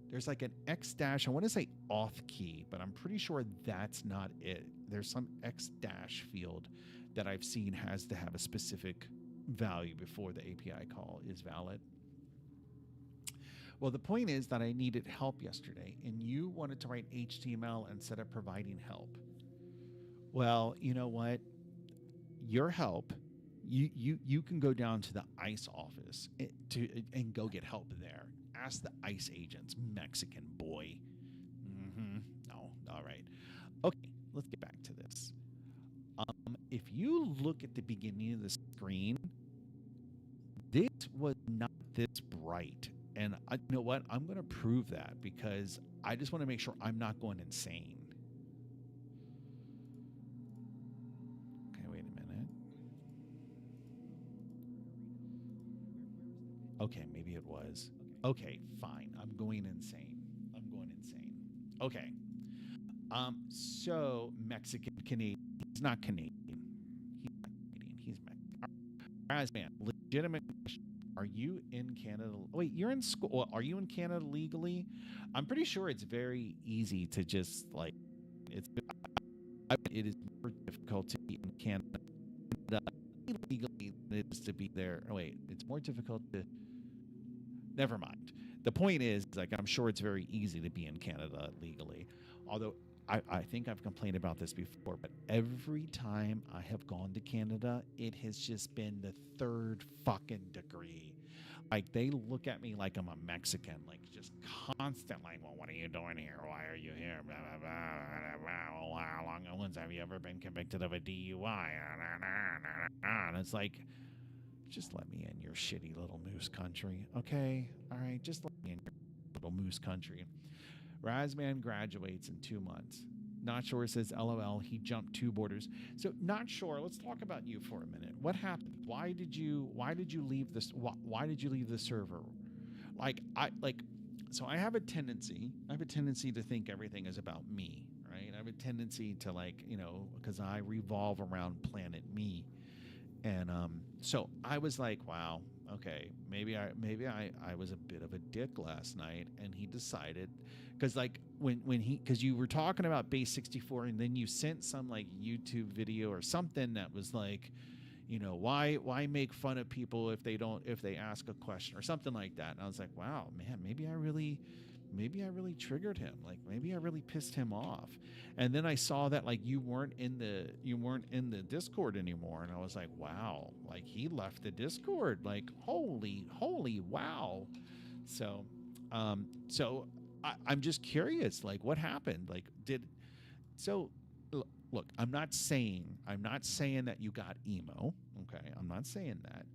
There's like an X dash. I want to say auth key, but I'm pretty sure that's not it. There's some X dash field that I've seen has to have a specific value before the API call is valid. Well, the point is that I needed help yesterday, and you wanted to write HTML instead of providing help. Well, you know what? Your help, you can go down to the ICE office and go get help there. Ask the ICE agents, Mexican boy. No, all right. Okay, let's get back to this. If you look at the beginning of the screen, this was not this bright. And you know what? I'm going to prove that because I just want to make sure I'm not going insane. Okay, wait a minute. Okay, maybe it was. Okay, fine. I'm going insane. Okay. So Mexican Canadian. He's not Canadian. He's Mexican. Razman, legitimate question. Are you in Canada? Wait, you're in school. Well, are you in Canada legally? I'm pretty sure it's very easy to just like it's. It is more difficult to be in Canada legally than it is to be there. Oh, wait, it's more difficult to. Never mind. The point is, like, I'm sure it's very easy to be in Canada legally. Although I think I've complained about this before, but every time I have gone to Canada, it has just been the third fucking degree. Like, they look at me like I'm a Mexican, like, just constantly, well, what are you doing here? Why are you here? Blah, blah, blah, blah, blah. Well, how long have you ever been convicted of a DUI? And it's like, just let me in your shitty little moose country, okay? All right, just let me in your little moose country. Razman graduates in 2 months. Not Sure says, LOL, he jumped 2 borders. So, Not Sure, let's talk about you for a minute. What happened? Why did you leave this? Why did you leave the server? So I have a tendency to think everything is about me, right? I have a tendency to, like, because I revolve around Planet Me. And so I was like, wow, okay, maybe I was a bit of a dick last night. And he decided, because like because you were talking about Base 64, and then you sent some like YouTube video or something that was like, why make fun of people if they ask a question or something like that. And I was like, wow, man, maybe I really triggered him. Like, maybe I really pissed him off. And then I saw that, like, you weren't in the Discord anymore. And I was like, wow, like, he left the Discord. Like, holy, wow. So, I'm just curious, like, what happened? Like, look, I'm not saying that you got emo. Okay. I'm not saying that.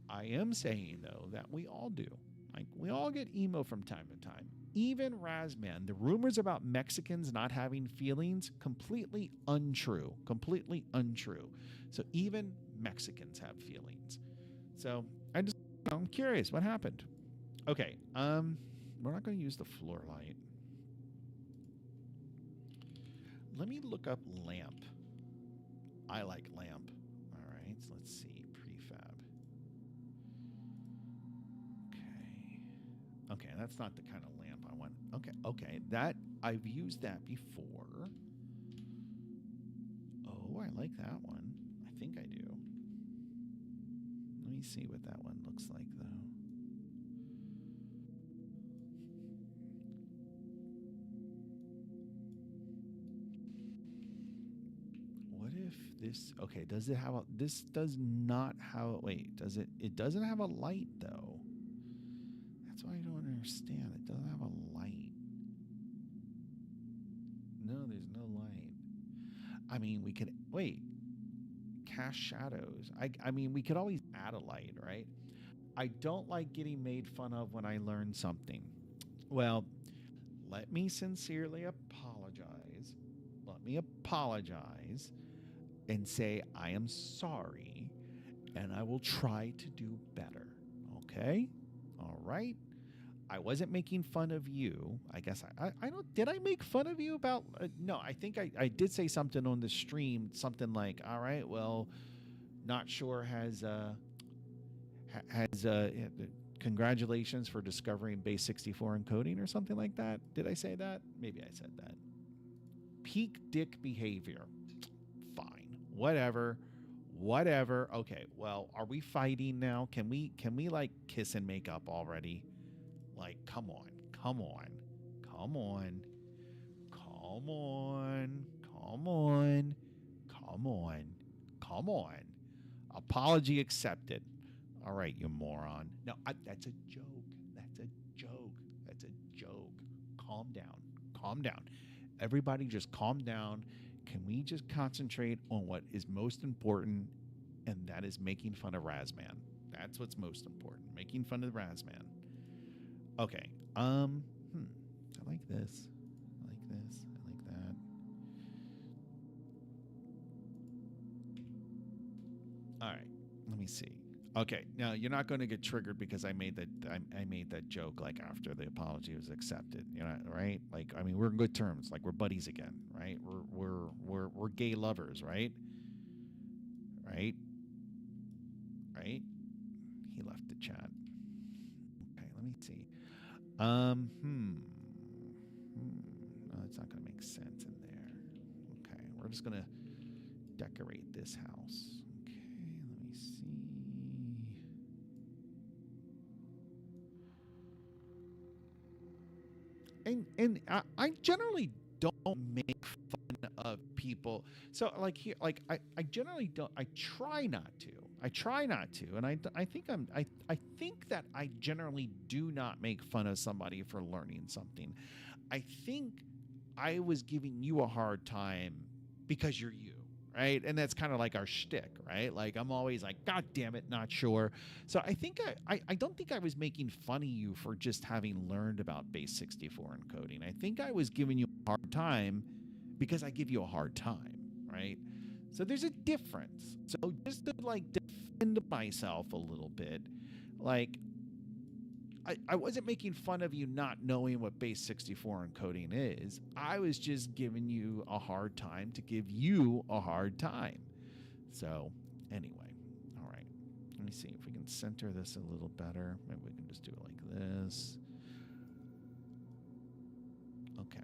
I am saying, though, that we all do. Like, we all get emo from time to time. Even Razman, the rumors about Mexicans not having feelings, completely untrue. Completely untrue. So even Mexicans have feelings. So I'm curious, what happened? Okay, we're not going to use the floor light. Let me look up lamp. I like lamp. All right, so let's see. Okay, that's not the kind of lamp I want. Okay, that I've used that before. Oh, I like that one. I think I do. Let me see what that one looks like, though. What if this? Okay, does it have a? This does not have. Wait, does it? It doesn't have a light, though. That's why I don't understand. It doesn't have a light. No, there's no light. I mean, we could wait. Cast shadows. I mean, we could always add a light, right? I don't like getting made fun of when I learn something. Well, let me sincerely apologize. Let me apologize and say I am sorry, and I will try to do better. Okay? All right? I wasn't making fun of you. I guess I don't. Did I make fun of you about? No, I think I did say something on the stream. Something like, "All right, well, Not Sure has congratulations for discovering Base 64 encoding," or something like that. Did I say that? Maybe I said that. Peak dick behavior. Fine. Whatever. Okay. Well, are we fighting now? Can we like kiss and make up already? Like, come on. Apology accepted. All right, you moron. No, that's a joke. That's a joke. Calm down. Everybody just calm down. Can we just concentrate on what is most important, and that is making fun of Razman? That's what's most important. Making fun of Razman. Okay. I like this. I like that. All right. Let me see. Okay. Now you're not going to get triggered because I made that joke like after the apology was accepted. You know, right? Like, I mean, we're in good terms. Like, we're buddies again, right? We're gay lovers, right? Right? right? He left the chat. Okay, let me see. No, it's not going to make sense in there. Okay, we're just going to decorate this house. Okay, let me see. And I generally don't make fun of people. So like here, like I generally don't. I try not to. I try not to, and I think I think that I generally do not make fun of somebody for learning something. I think I was giving you a hard time because you're you, right? And that's kind of like our shtick, right? Like I'm always like, God damn it, not sure. So I think I don't think I was making fun of you for just having learned about base 64 encoding. I think I was giving you a hard time because I give you a hard time, right? So there's a difference. So just to like defend myself a little bit, like I wasn't making fun of you not knowing what base 64 encoding is. I was just giving you a hard time to give you a hard time. So anyway, all right. Let me see if we can center this a little better. Maybe we can just do it like this. Okay.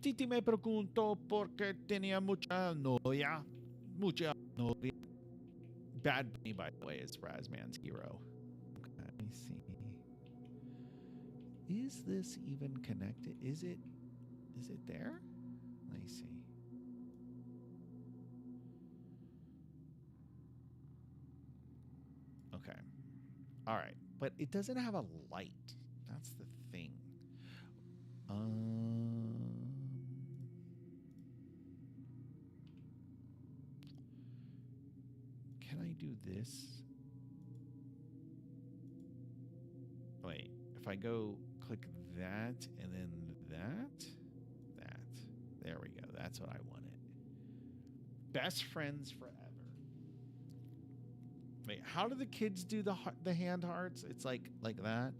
Titi me preguntó por qué tenía mucha novia. Mucha novia. Bad Bunny, by the way, is Razman's hero. Okay, let me see. Is this even connected? Is it there? Let me see. Okay. All right. But it doesn't have a light. That's the thing. Can I do this? Wait, if I go click that and then that. There we go. That's what I wanted. Best friends forever. Wait, how do the kids do the hand hearts? It's like that,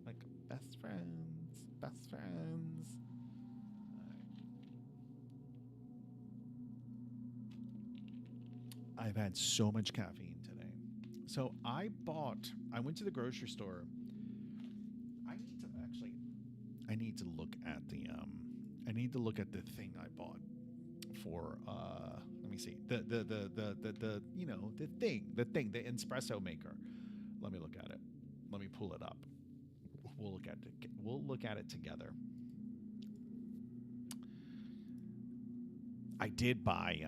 like best friends, best friends. I've had so much caffeine today. So I went to the grocery store. I need to look at the thing I bought for let me see. The the espresso maker. Let me look at it. Let me pull it up. We'll look at it together. I did buy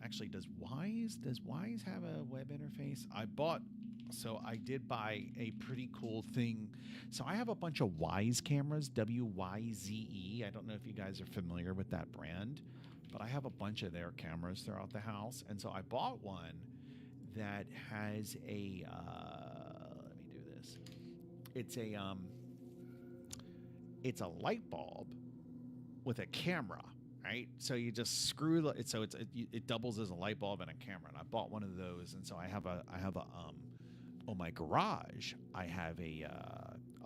actually does Wise have a web interface? I did buy a pretty cool thing. So I have a bunch of Wise cameras, WYZE. I don't know if you guys are familiar with that brand, but I have a bunch of their cameras throughout the house. And so I bought one that has a let me do this. It's a light bulb with a camera, right? So you just screw it, so it doubles as a light bulb and a camera. And I bought one of those, and so I have a on my garage, I have a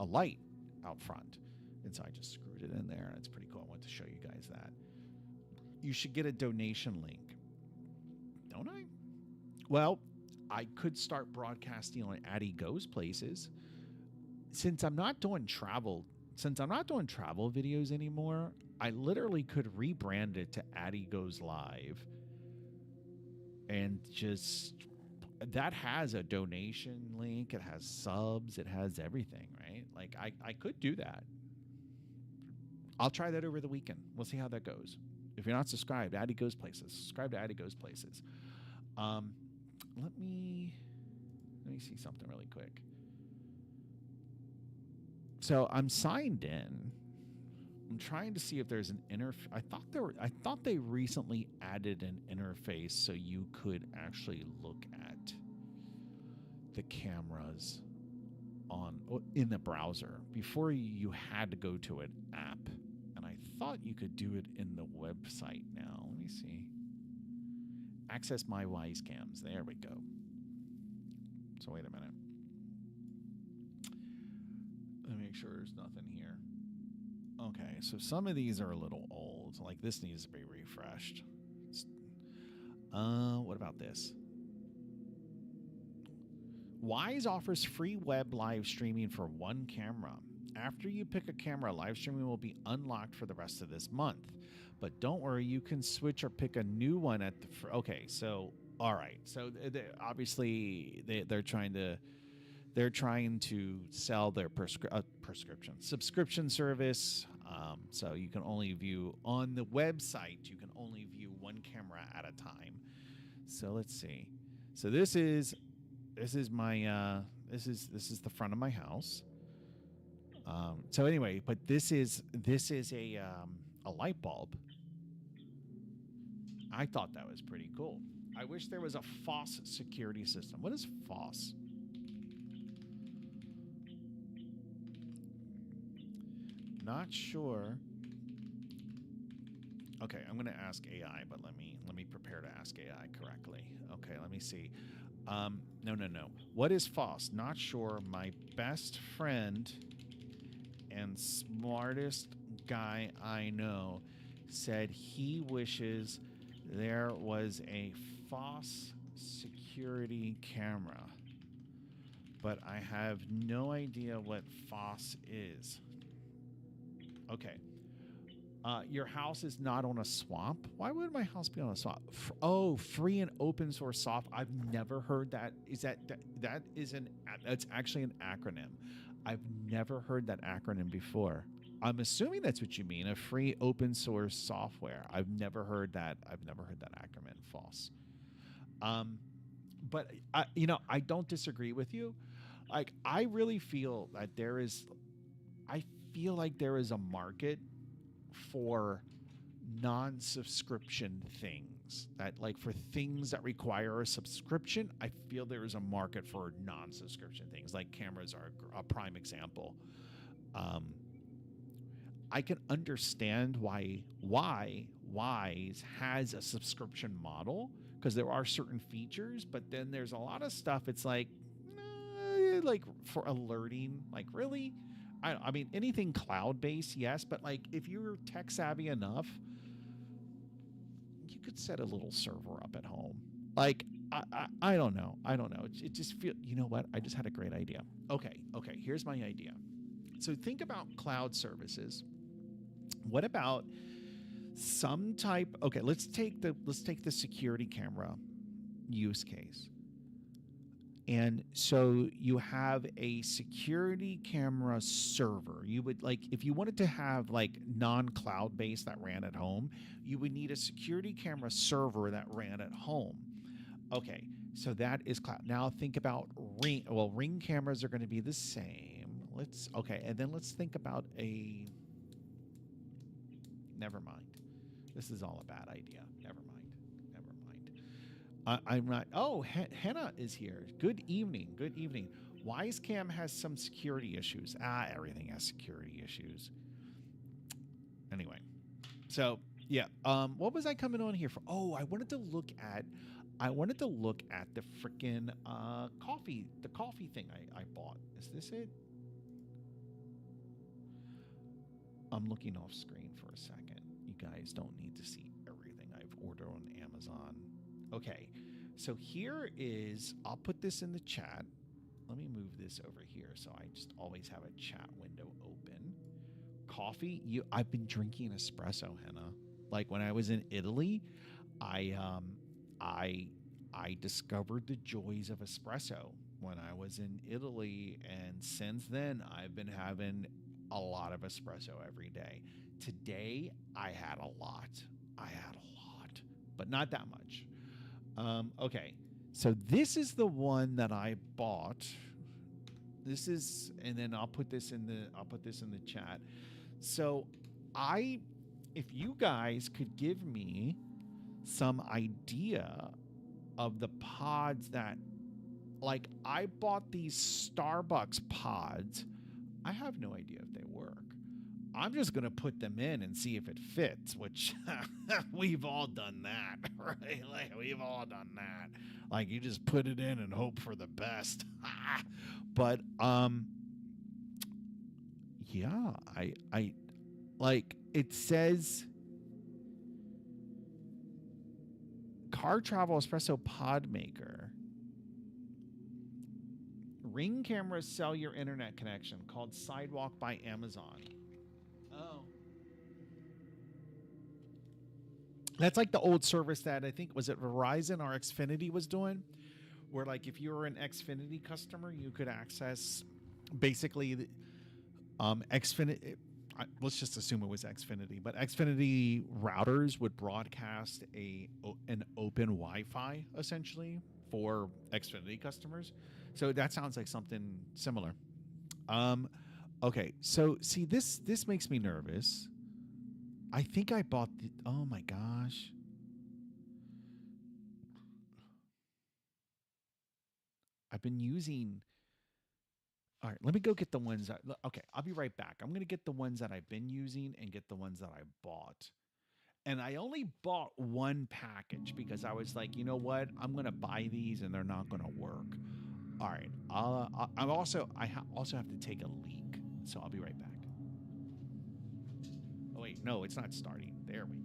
light out front, and so I just screwed it in there, and it's pretty cool. I want to show you guys that. You should get a donation link, don't I? Well, I could start broadcasting on Addie Goes Places. Since I'm not doing travel videos anymore, I literally could rebrand it to Addie Goes Live, and just that has a donation link, it has subs, it has everything, right? Like I could do that. I'll try that over the weekend. We'll see how that goes. If you're not subscribed, Addie Goes Places. Subscribe to Addie Goes Places. Let me see something really quick. So I'm signed in. I'm trying to see if there's an interface. I thought they recently added an interface so you could actually look at the cameras in the browser. Before, you had to go to an app, and I thought you could do it in the website now. Let me see. Access my Wise cams. There we go. So wait a minute. Let me make sure there's nothing here. Okay, so some of these are a little old. Like this needs to be refreshed. It's- what about this? Wise offers free web live streaming for one camera. After you pick a camera, live streaming will be unlocked for the rest of this month. But don't worry, you can switch or pick a new one at the. Okay, so all right, so obviously they're trying to sell their prescription subscription service. So you can only view on the website. You can only view one camera at a time. So let's see. So this is my this is the front of my house. So anyway, but this is a light bulb. I thought that was pretty cool. I wish there was a FOSS security system. What is FOSS? Not sure. Okay, I'm going to ask AI, but let me prepare to ask AI correctly. Okay, let me see. No. What is FOSS? Not sure. My best friend and smartest guy I know said he wishes there was a FOSS security camera, but I have no idea what FOSS is. Okay. Your house is not on a swamp. Why would my house be on a swamp? Free and open source soft. I've never heard that. Is that is an that's actually an acronym. I've never heard that acronym before. I'm assuming that's what you mean. A free open source software. I've never heard that. I've never heard that acronym. False. But I don't disagree with you. Like I really feel that I feel like there is a market for non-subscription things that like for things that require a subscription. I feel there is a market for non-subscription things, like cameras are a prime example. I can understand why Wise has a subscription model because there are certain features, but then there's a lot of stuff. It's like for alerting, like really. I mean, anything cloud-based, yes, but like if you're tech savvy enough, you could set a little server up at home. Like I don't know. I don't know. It just feel. You know what? I just had a great idea. Okay. Here's my idea. So think about cloud services. What about some type? Okay, let's take the security camera use case. And so you have a security camera server. You would like, if you wanted to have like non-cloud based that ran at home, you would need a security camera server that ran at home. Okay, so that is cloud. Now think about Ring. Well, Ring cameras are going to be the same. And then let's think about never mind. This is all a bad idea. Never mind. I'm not. Oh, Henna is here. Good evening. Wisecam has some security issues. Everything has security issues. Anyway, so yeah. What was I coming on here for? Oh, I wanted to look at the freaking coffee. The coffee thing I bought. Is this it? I'm looking off screen for a second. You guys don't need to see everything I've ordered on Amazon. Okay, so here is, I'll put this in the chat. Let me move this over here so I just always have a chat window open. Coffee, I've been drinking espresso, Henna. Like when I was in Italy, I discovered the joys of espresso when I was in Italy, and since then I've been having a lot of espresso every day. Today I had a lot, but not that much. Okay, so this is the one that I bought. This is, and then I'll put this in the chat. So if you guys could give me some idea of the pods that, like, I bought these Starbucks pods. I have no idea if they work. I'm just going to put them in and see if it fits, which we've all done that, right? Like, we've all done that. Like, you just put it in and hope for the best. But, yeah, Like it says car travel espresso pod maker. Ring cameras sell your internet connection called Sidewalk by Amazon. Oh. That's like the old service that I think was it Verizon or Xfinity was doing, where like if you were an Xfinity customer, you could access basically Xfinity. Let's just assume it was Xfinity, but Xfinity routers would broadcast an open Wi-Fi essentially for Xfinity customers. So that sounds like something similar. Okay, so see this makes me nervous. I think I bought the. Oh my gosh. I've been using. All right, let me go get the ones that. Okay, I'll be right back. I'm going to get the ones that I've been using and get the ones that I bought. And I only bought one package because I was like, you know what? I'm going to buy these and they're not going to work. All right. I also have to take a leak. So I'll be right back. Oh wait, no, it's not starting. There we go.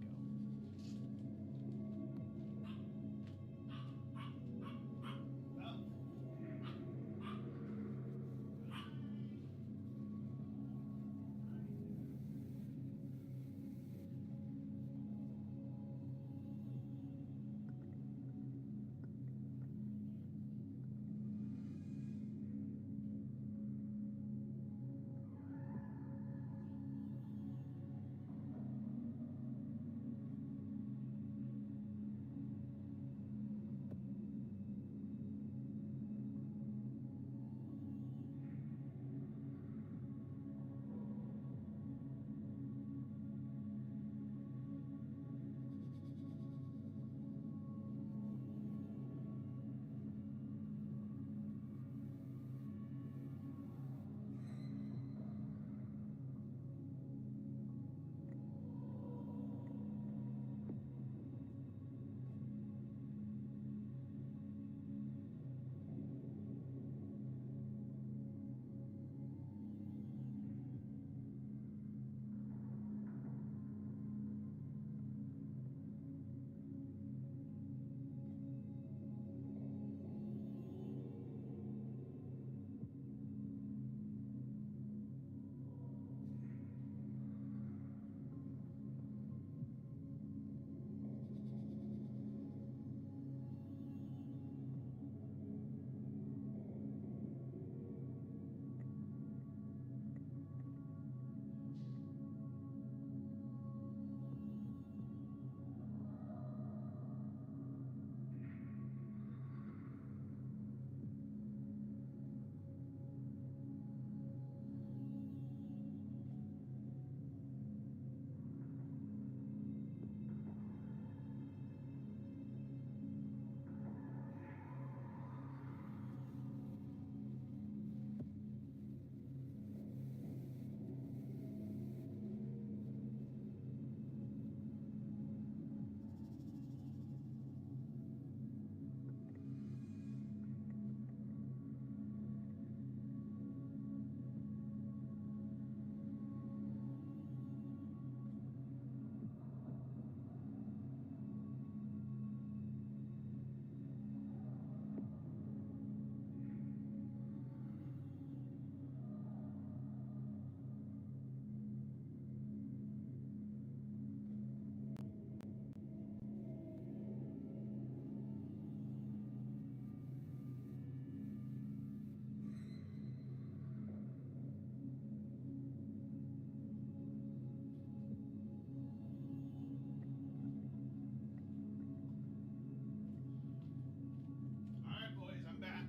All right, boys, I'm back.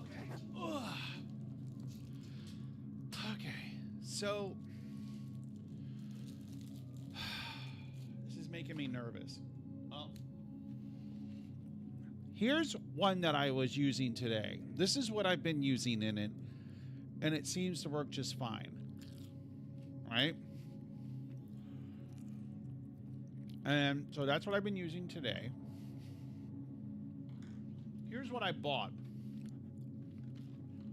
Okay. Ugh. Okay. So this is making me nervous. Well, here's one that I was using today. This is what I've been using in it, and it seems to work just fine. Right? And so that's what I've been using today. Here's what I bought.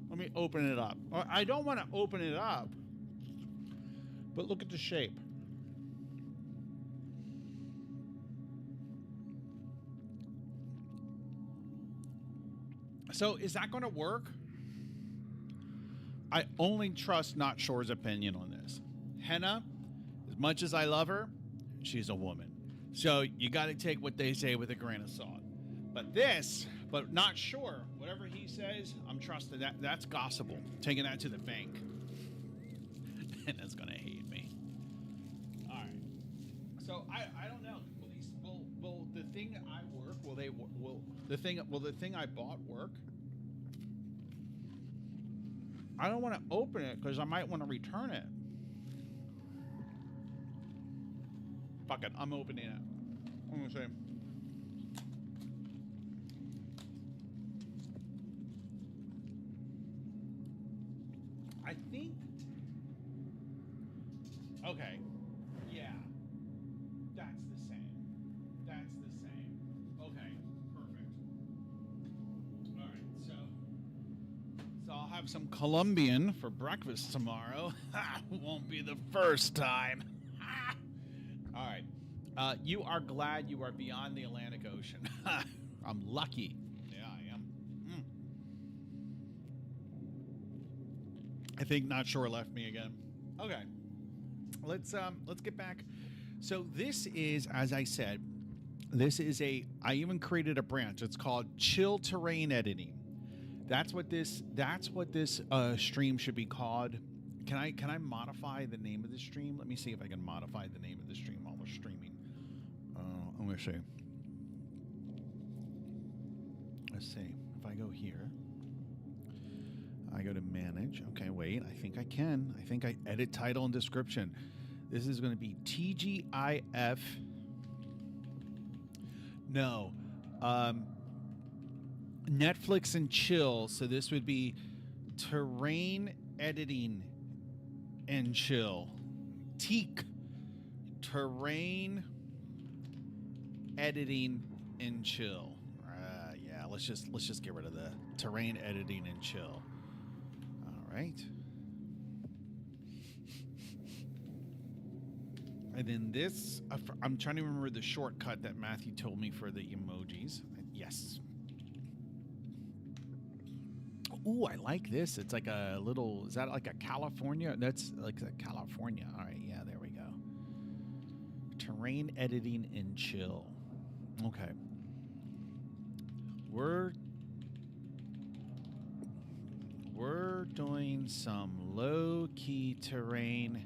Let me open it up. I don't want to open it up, but look at the shape. So is that going to work? I only trust Not Shore's opinion on this. Henna, as much as I love her, she's a woman. So you got to take what they say with a grain of salt. But Not Shore, whatever he says, I'm trusting that. That's gospel. Taking that to the bank. Henna's going to hate me. All right. So I don't know. Will the thing I work? Will the thing I bought work? I don't want to open it because I might want to return it. Fuck it, I'm opening it. I'm gonna say. I think. Okay. Yeah. That's the same. That's the same. Okay. Perfect. All right. So I'll have some Colombian for breakfast tomorrow. Won't be the first time. All right. You are glad you are beyond the Atlantic Ocean. I'm lucky. Yeah, I am. I think Not Sure left me again. Okay. Let's get back. So this is, as I said, I even created a branch. It's called Chill Terrain Editing. That's what this stream should be called. Can I modify the name of the stream? Let me see if I can modify the name of the stream while we're streaming. I'm gonna see. Let's see. If I go here, I go to manage. Okay, wait. I think I can. I think I edit title and description. This is going to be TGIF. No. Netflix and chill. So this would be terrain editing and chill. Teak. Terrain editing and chill. Yeah, let's just get rid of the terrain editing and chill. All right. And then this, I'm trying to remember the shortcut that Matthew told me for the emojis. Yes. Ooh, I like this. It's like a little, is that like a California? That's like a California. All right, yeah, there we go. Terrain editing and chill. Okay. We're doing some low-key terrain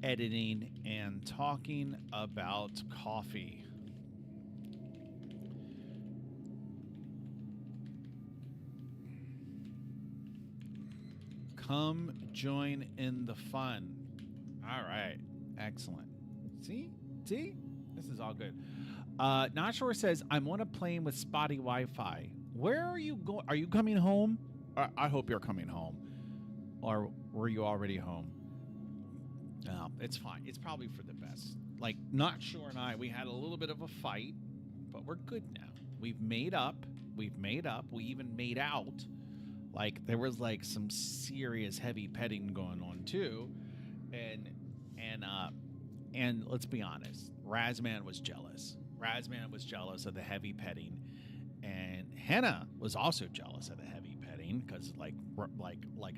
editing and talking about coffee. Come join in the fun. All right. Excellent. See? This is all good. Not Sure says, I'm on a plane with spotty Wi-Fi. Where are you going? Are you coming home? I hope you're coming home. Or were you already home? No, it's fine. It's probably for the best. Like, Not Sure and I, we had a little bit of a fight, but we're good now. We've made up. We even made out. Like, there was like some serious heavy petting going on too. And let's be honest, Razman was jealous. Razman was jealous of the heavy petting. And Henna was also jealous of the heavy petting because like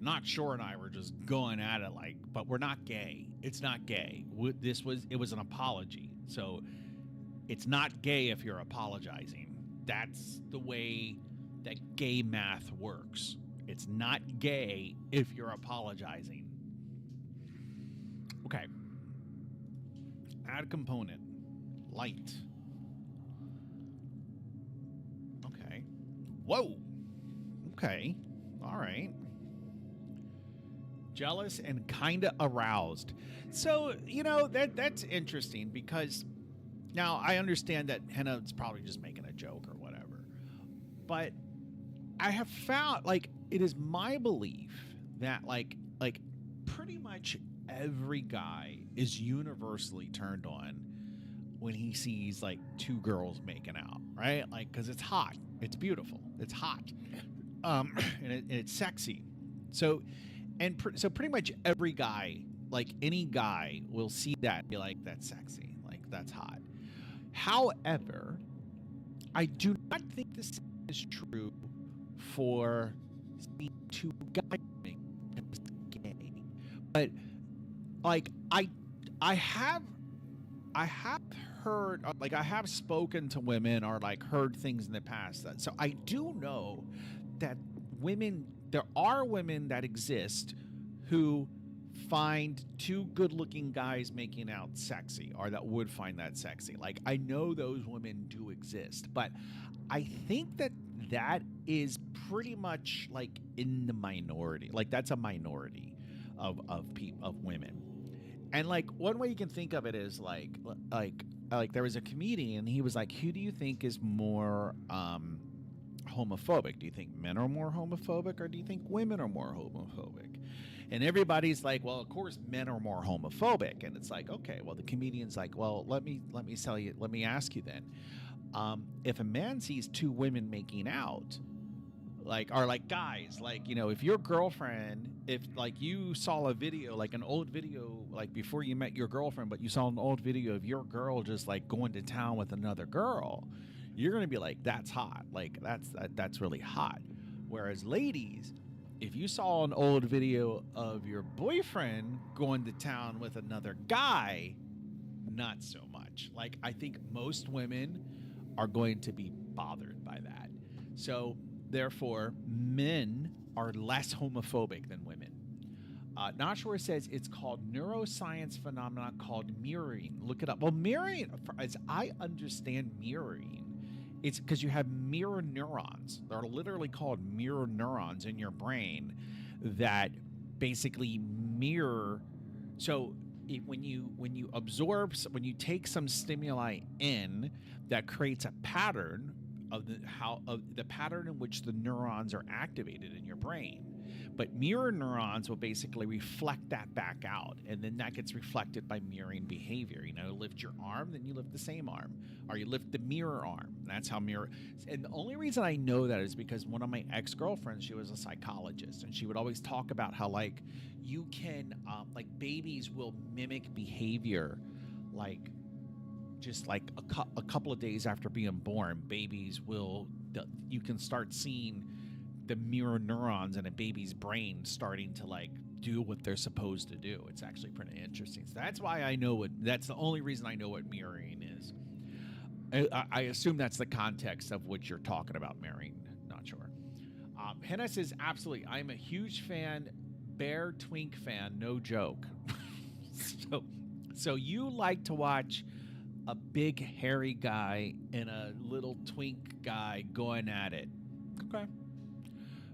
Not Sure and I were just going at it like, but we're not gay. It's not gay. It was an apology. So it's not gay if you're apologizing. That's the way that gay math works. It's not gay if you're apologizing. Okay. Add component. Light. Okay. Whoa. Okay. All right. Jealous and kinda aroused. So, that's interesting because now I understand that Henna's probably just making a joke or whatever. But I have found, it is my belief that, pretty much every guy is universally turned on when he sees, two girls making out, right? Because it's hot. It's beautiful. It's hot. and it's sexy. So, so pretty much every guy, like any guy, will see that and be like, "That's sexy, like that's hot." However, I do not think this is true for seeing two guys being gay, but like I have I have heard, like, I have spoken to women or like heard things in the past that, so I do know that there are women that exist who find two good looking guys making out sexy, or that would find that sexy. Like, I know those women do exist, but I think that is pretty much like in the minority. Like, that's a minority of women. And like, one way you can think of it is like there was a comedian. He was like, "Who do you think is more homophobic? Do you think men are more homophobic, or do you think women are more homophobic?" And everybody's like, "Well, of course, men are more homophobic." And it's like, okay, well, the comedian's like, "Well, let me tell you. Let me ask you then. If a man sees two women making out, like, are like guys, like, if your girlfriend, if like you saw a video, like an old video, like before you met your girlfriend, but you saw an old video of your girl just like going to town with another girl, you're gonna be like, that's hot, like that's really hot. Whereas ladies, if you saw an old video of your boyfriend going to town with another guy, not so much. Like, I think most women are going to be bothered by that. So therefore, men are less homophobic than women. Nashor says it's called neuroscience phenomena called mirroring. Look it up. Well, mirroring, as I understand mirroring, it's because you have mirror neurons. They're literally called mirror neurons in your brain that basically mirror. So when you absorb, when you take some stimuli in, that creates a pattern of the pattern in which the neurons are activated in your brain. But mirror neurons will basically reflect that back out, and then that gets reflected by mirroring behavior. Lift your arm, then you lift the same arm, or you lift the mirror arm. That's how mirror. And the only reason I know that is because one of my ex-girlfriends, she was a psychologist, and she would always talk about how, like, you can like, babies will mimic behavior, like, just like a couple of days after being born, you can start seeing the mirror neurons in a baby's brain starting to like do what they're supposed to do. It's actually pretty interesting. So that's why that's the only reason I know what mirroring is. I assume that's the context of which you're talking about mirroring. Not sure. Henna says, absolutely. I'm a huge fan, Bear Twink fan, no joke. So you like to watch a big hairy guy and a little twink guy going at it. Okay.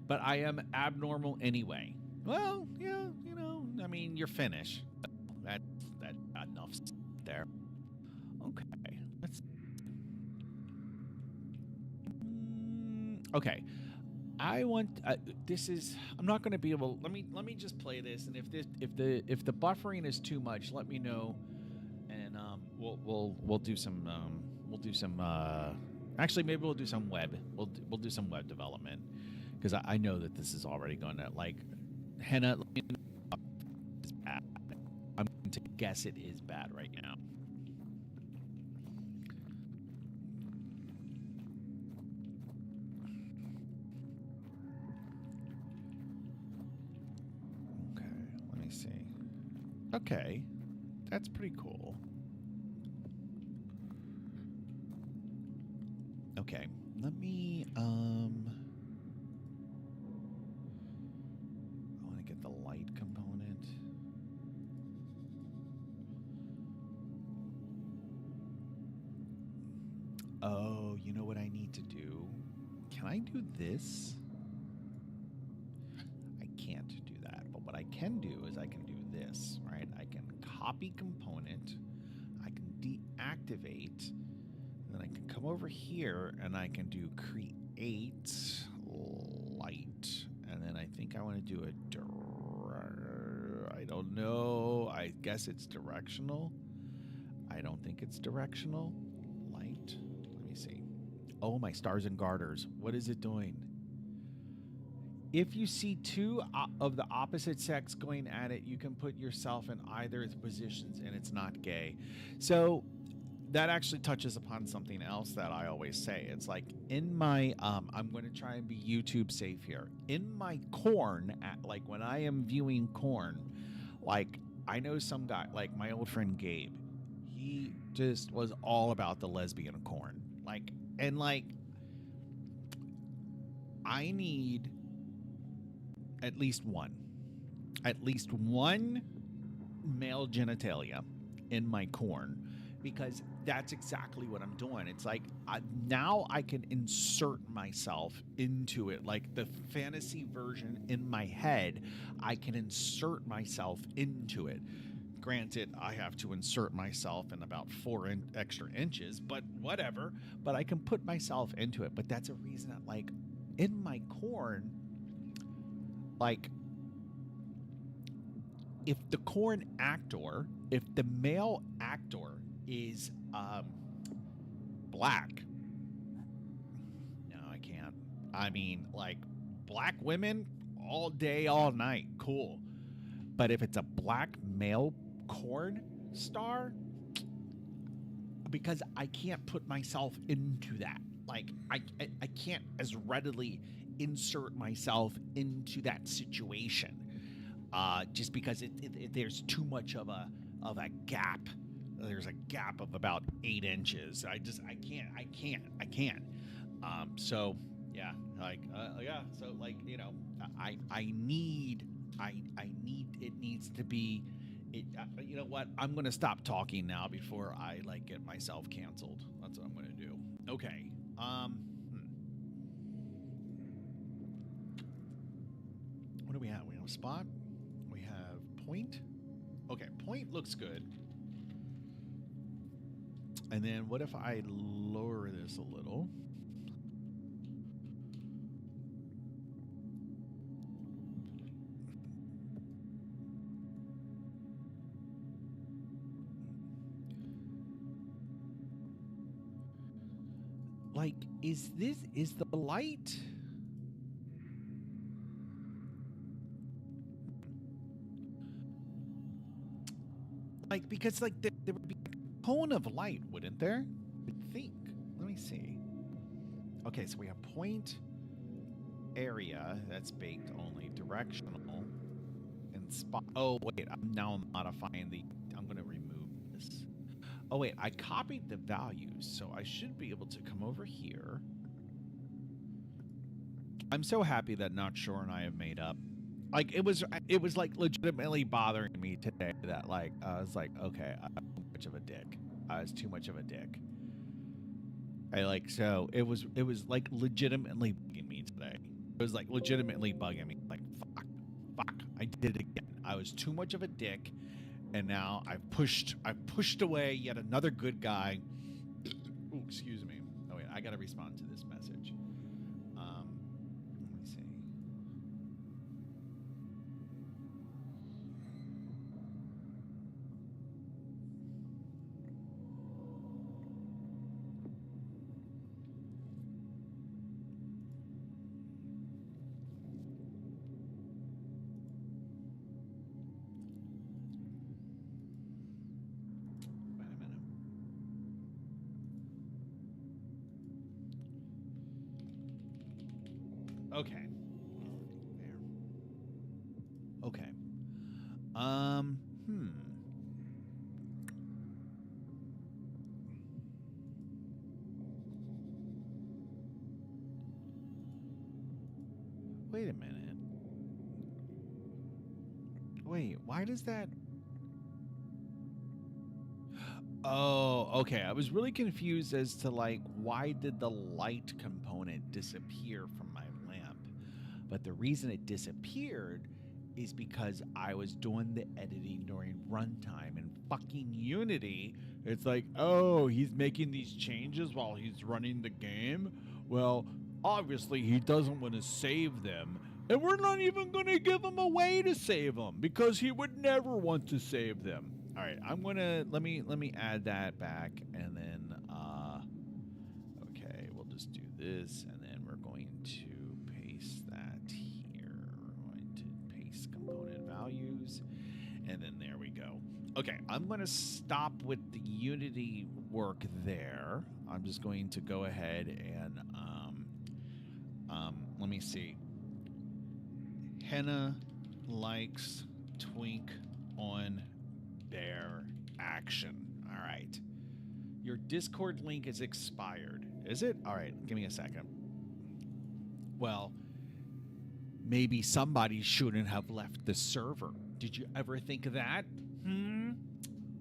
But I am abnormal anyway. Well, yeah, I mean, you're Finnish. That enough there. Okay. Okay. I want this is I'm not going to be able. Let me just play this, and if the buffering is too much, let me know, and we'll do some actually, maybe we'll do some web. We'll do some web development, because I know that this is already going to, like, Henna. Let me know if it's bad. I'm going to guess it is bad right now. Okay, let me see. Okay, that's pretty cool. Okay, let me I want to get the light component. Oh, you know what I need to do? Can I do this? I can't do that, but what I can do is I can do this, right? I can copy component, I can deactivate, then I can come over here and I can do create light, and then I think I want to do a I don't know. I guess it's directional. I don't think it's directional. Light. Let me see. Oh, my stars and garters. What is it doing? If you see two of the opposite sex going at it, you can put yourself in either positions and it's not gay. So that actually touches upon something else that I always say. It's like in my I'm going to try and be YouTube safe here. In my corn, like when I am viewing corn, like I know some guy, like my old friend Gabe, he just was all about the lesbian corn. Like, and like I need at least one male genitalia in my corn, because that's exactly what I'm doing. It's like now I can insert myself into it, like the fantasy version in my head. I can insert myself into it. Granted, I have to insert myself in about 4 extra inches, but whatever. But I can put myself into it. But that's a reason that, like, in my corn, like, if the corn actor, if the male actor is black, no, I can't. I mean, like, black women all day, all night, cool. But if it's a black male corn star, because I can't put myself into that. Like, I can't as readily insert myself into that situation, just because there's too much of a gap. There's a gap of about 8 inches. I can't. So yeah, like yeah. So like, you know, I need it needs to be. You know what? I'm gonna stop talking now before I like get myself canceled. That's what I'm gonna do. Okay. What do we have? We have spot. We have point. Okay, point looks good. And then what if I lower this a little? Like, is the light? Like, because like there would be a cone of light, wouldn't there? I think. Let me see. Okay, so we have point, area, that's baked only, directional, and spot. Oh wait, I'm modifying the. I'm gonna remove this. Oh wait, I copied the values, so I should be able to come over here. I'm so happy that Not Sure and I have made up. Like, it was like legitimately bothering me today that, like, I was like, okay, I'm too much of a dick. I was too much of a dick. So it was like legitimately bugging me today. It was like legitimately bugging me. Like, fuck, I did it again. I was too much of a dick, and now I've pushed away yet another good guy. Ooh, excuse me. Oh wait, I gotta respond to this message. Let me see. Wait a minute. Okay. There. Okay. Hmm. Wait a minute. Wait, why does that? Oh, okay. I was really confused as to, like, why did the light component disappear from my lamp? But the reason it disappeared is because I was doing the editing during runtime, and fucking Unity. It's like, oh, he's making these changes while he's running the game. Well, obviously he doesn't want to save them, and we're not even going to give him a way to save them because he would never want to save them. All right, I'm gonna let me add that back, and then okay, we'll just do this, and then we're going to paste that here. values. And then there we go. Okay, I'm going to stop with the Unity work there. I'm just going to go ahead and let me see. Henna likes twink on bear action. All right. Your Discord link is expired. Is it? All right, give me a second. Well, maybe somebody shouldn't have left the server. Did you ever think of that?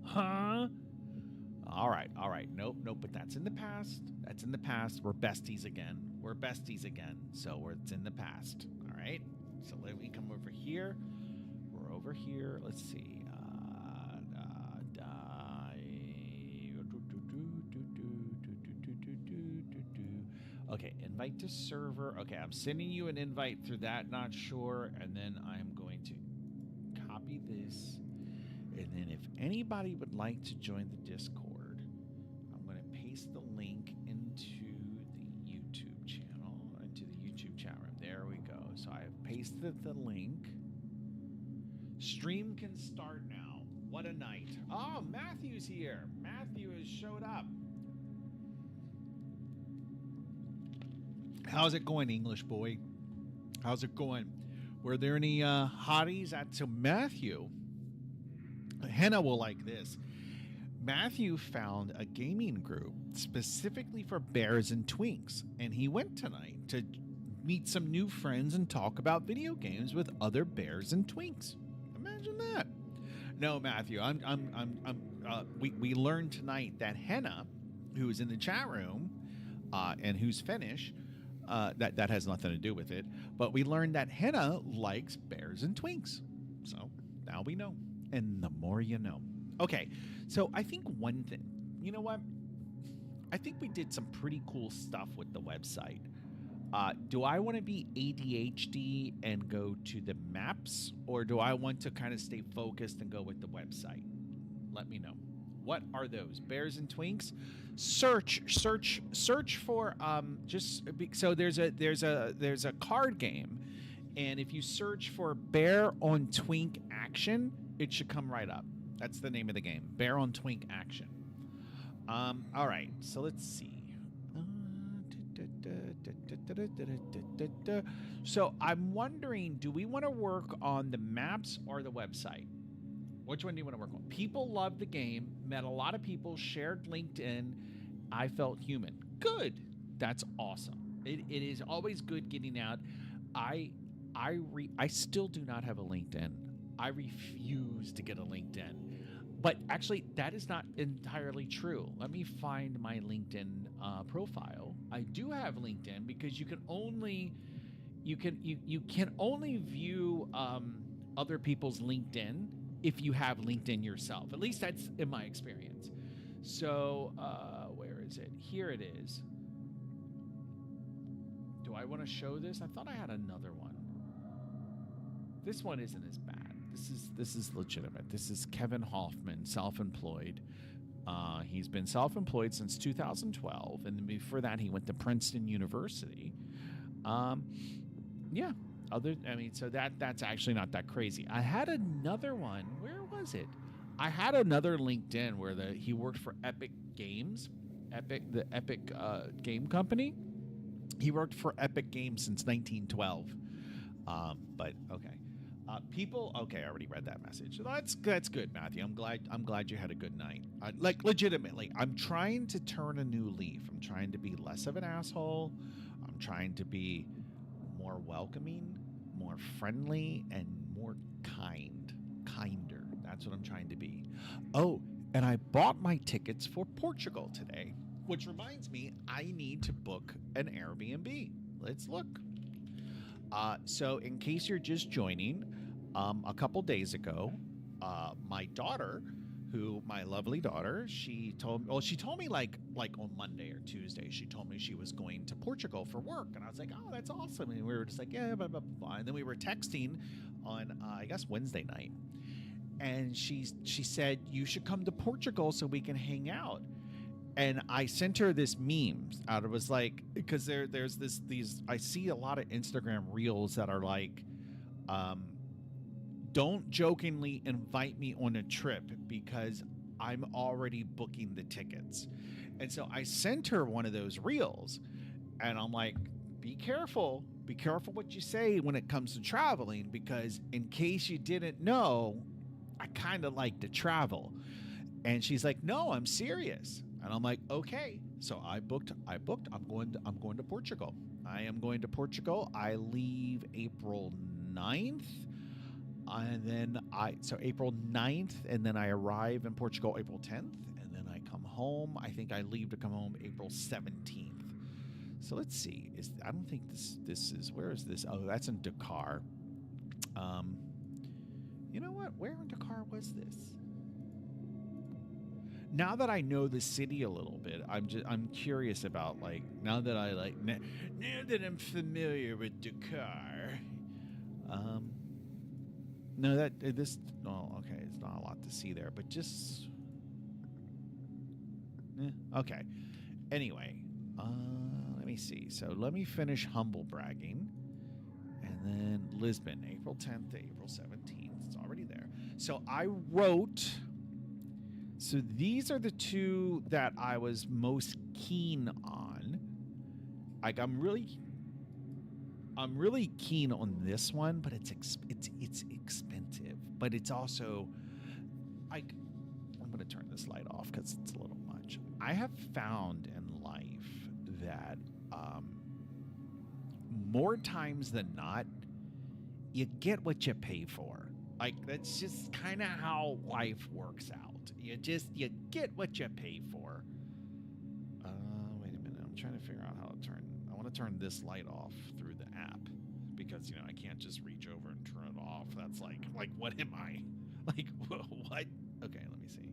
Huh? All right. Nope, but that's in the past. That's in the past. We're besties again. So it's in the past. All right? So let me come over here. We're over here. Let's see. Okay, invite to server. Okay, I'm sending you an invite through that, not sure. And then I'm going to copy this. And then if anybody would like to join the Discord, I'm going to paste the link into the YouTube channel, into the YouTube chat room. There we go. So I have pasted the link. Stream can start now. What a night. Oh, Matthew's here. Matthew has showed up. How's it going, English boy? How's it going? Were there any hotties at Matthew? Henna will like this. Matthew found a gaming group specifically for bears and twinks, and he went tonight to meet some new friends and talk about video games with other bears and twinks. Imagine that. No, Matthew, we learned tonight that Henna, who is in the chat room, and who's Finnish, that has nothing to do with it, but we learned that Henna likes bears and twinks. So now we know. And the more you know. Okay, so I think one thing, you know what? I think we did some pretty cool stuff with the website. Do I want to be ADHD and go to the maps, or do I want to kind of stay focused and go with the website? Let me know. What are those? Bears and twinks? Search for so there's a card game, and if you search for bear on twink action, it should come right up. That's the name of the game. Bear on twink action. All right, so let's see. So I'm wondering, do we want to work on the maps or the website? Which one do you want to work on? People loved the game, met a lot of people, shared LinkedIn. I felt human. Good. That's awesome. It is always good getting out. I still do not have a LinkedIn. I refuse to get a LinkedIn. But actually, that is not entirely true. Let me find my LinkedIn profile. I do have LinkedIn because you can only view other people's LinkedIn if you have LinkedIn yourself. At least that's in my experience. So where is it? Here it is. Do I want to show this? I thought I had another one. This one isn't as bad. This is legitimate. This is Kevin Hoffman, self-employed. He's been self-employed since 2012, and before that, he went to Princeton University. Yeah. So that's actually not that crazy. I had another one. Where was it? I had another LinkedIn where he worked for Epic Games, the Epic game company. He worked for Epic Games since 1912. But okay. Okay, I already read that message. So that's good, Matthew. I'm glad you had a good night. Like legitimately, I'm trying to turn a new leaf. I'm trying to be less of an asshole. I'm trying to be more welcoming, more friendly, and more kinder. That's what I'm trying to be. Oh, and I bought my tickets for Portugal today, which reminds me I need to book an Airbnb. Let's look. So in case you're just joining, a couple days ago, my daughter, my lovely daughter, she told me like on Monday or Tuesday, she told me she was going to Portugal for work. And I was like, oh, that's awesome. And we were just like, yeah, blah, blah, blah. And then we were texting on, I guess, Wednesday night. And she said, you should come to Portugal so we can hang out. And I sent her this meme out. It was like, because there's these, I see a lot of Instagram reels that are like, don't jokingly invite me on a trip because I'm already booking the tickets. And so I sent her one of those reels, and I'm like, be careful. Be careful what you say when it comes to traveling, because in case you didn't know, I kind of like to travel. And she's like, "No, I'm serious." And I'm like, "Okay." So I booked. I'm going to Portugal. I am going to Portugal. I leave April 9th. And then so April 9th, and then I arrive in Portugal April 10th, and then I come home. I think I leave to come home April 17th. So let's see. I don't think this is, where is this? Oh, that's in Dakar. You know what? Where in Dakar was this? Now that I know the city a little bit, I'm curious about, like, now that I'm familiar with Dakar. No, okay, it's not a lot to see there, but just okay. Anyway, let me see. So let me finish humble bragging, and then Lisbon, April 10th to April 17th. It's already there. So I wrote. So these are the two that I was most keen on. Like, I'm really keen on this one, but it's expensive. But it's also, like, I'm going to turn this light off because it's a little much. I have found in life that more times than not, you get what you pay for. Like, that's just kind of how life works out. You get what you pay for. Wait a minute. I'm trying to figure out how to I want to turn this light off through the app, because, I can't just reach over and turn it off. That's like what am I? Like, what? Okay, let me see.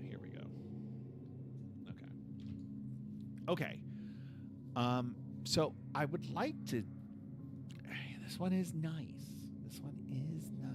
Here we go. Okay. So I would like to. This one is nice. This one is nice.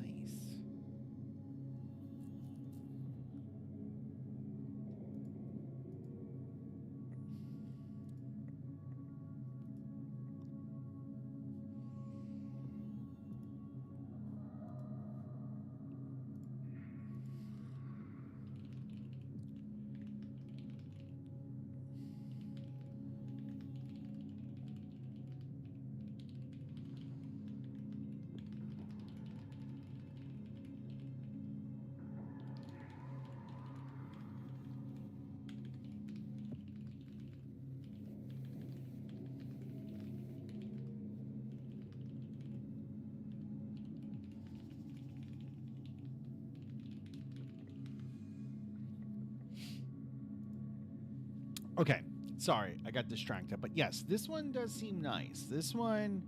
Okay, sorry, I got distracted. But yes, this one does seem nice. This one,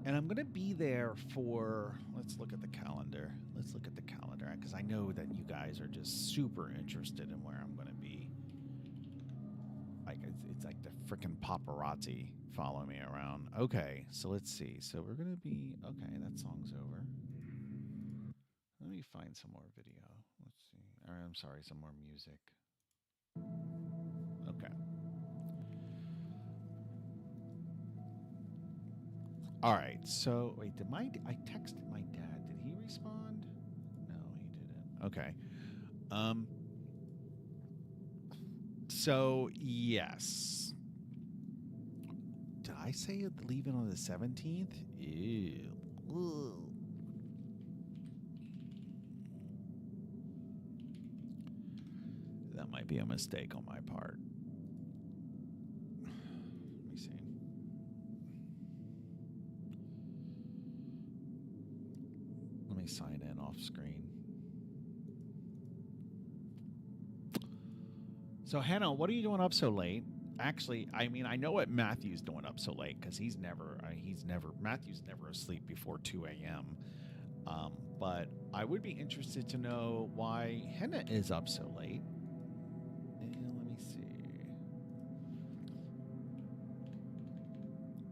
and I'm going to be there for, let's look at the calendar. Because I know that you guys are just super interested in where I'm going to be. Like, it's like the freaking paparazzi follow me around. Okay, so let's see. So we're going to be, okay, that song's over. Let me find some more video. Let's see. All right, I'm sorry, some more music. Okay. All right. So wait, I texted my dad? Did he respond? No, he didn't. Okay. So yes. Did I say leaving on the 17th? Ew. Ugh. That might be a mistake on my part. Let me see. Let me sign in off screen. So Hannah, what are you doing up so late? Actually, I mean, I know what Matthew's doing up so late, because Matthew's never asleep before 2 a.m. But I would be interested to know why Hannah is up so late. Let me see.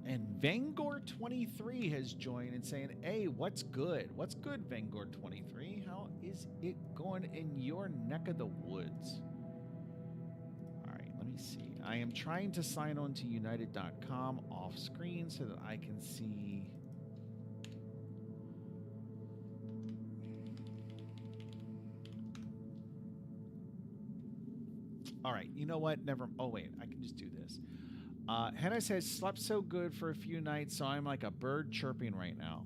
And Vanguard23 has joined and saying, "Hey, what's good? What's good, Vanguard23? How is it going in your neck of the woods?" All right, let me see. I am trying to sign on to United.com off screen so that I can see. All right, you know what? Never. Oh wait, I can just do this. Hannah says, slept so good for a few nights, so I'm like a bird chirping right now.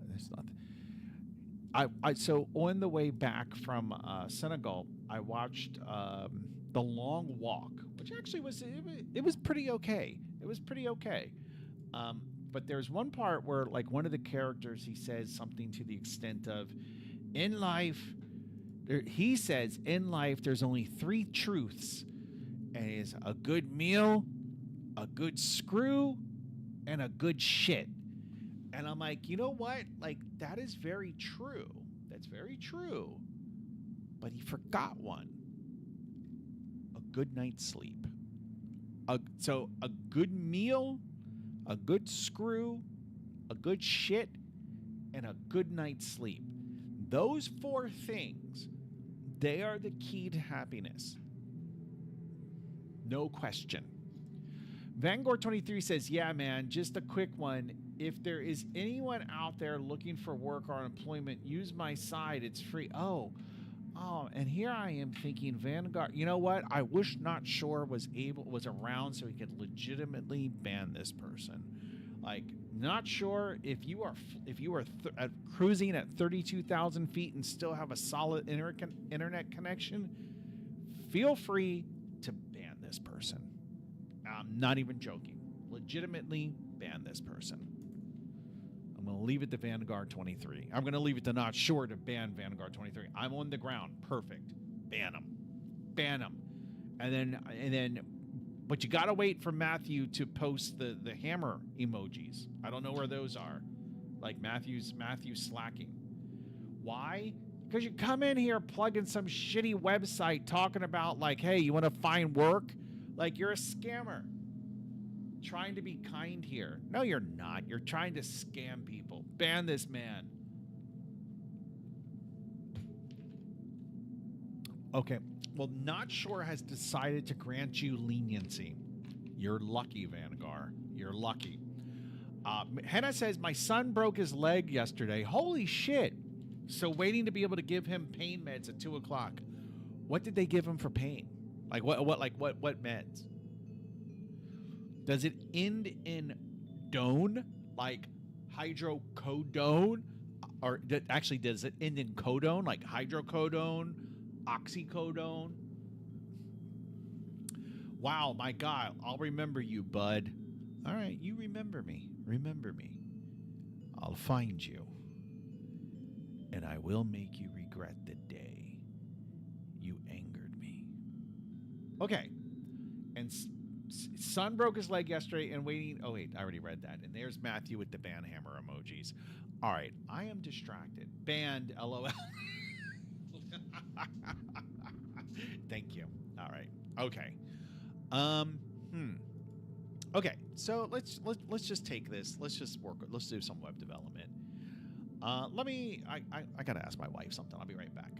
There's nothing. So on the way back from Senegal, I watched The Long Walk, which actually it was pretty okay. It was pretty okay. But there's one part where like one of the characters, he says something to the extent of, in life, he says in life there's only 3 truths, and it is a good meal, a good screw, and a good shit. And I'm like, you know what? Like, that is very true. That's very true. But he forgot one. A good night's sleep. So a good meal, a good screw, a good shit, and a good night's sleep. Those 4 things, they are the key to happiness. No question. Vanguard 23 says, yeah, man, just a quick one. If there is anyone out there looking for work or employment, use my site. It's free. Oh, and here I am thinking Vanguard. You know what? I wish Not Sure was around so he could legitimately ban this person. Like, Not Sure, if you are cruising at 32,000 feet and still have a solid internet connection, feel free to ban this person. I'm not even joking. Legitimately ban this person. I'm going to leave it to Vanguard 23. I'm going to leave it to Not Sure to ban Vanguard 23. I'm on the ground. Perfect. Ban them. Ban them. And then, but you got to wait for Matthew to post the hammer emojis. I don't know where those are. Like Matthew's slacking. Why? Because you come in here plugging some shitty website talking about like, hey, you want to find work? Like you're a scammer. Trying to be kind here. No, you're not. You're trying to scam people. Ban this man. Okay. Well, Not Sure has decided to grant you leniency. You're lucky, Vanguard. You're lucky. Henna says, my son broke his leg yesterday. Holy shit. So waiting to be able to give him pain meds at 2 o'clock. What did they give him for pain? Like what meds? Does it end in done, like hydrocodone? Or actually, does it end in codone, like hydrocodone, oxycodone? Wow, my God, I'll remember you, bud. All right, you remember me. Remember me. I'll find you. And I will make you regret the day you angered me. Okay. And son broke his leg yesterday and waiting. Oh, wait, I already read that. And there's Matthew with the ban hammer emojis. All right, I am distracted. Banned, LOL. Thank you. All right. Okay. Okay, so let's just take this. Let's just work. Let's do some web development. I gotta ask my wife something. I'll be right back.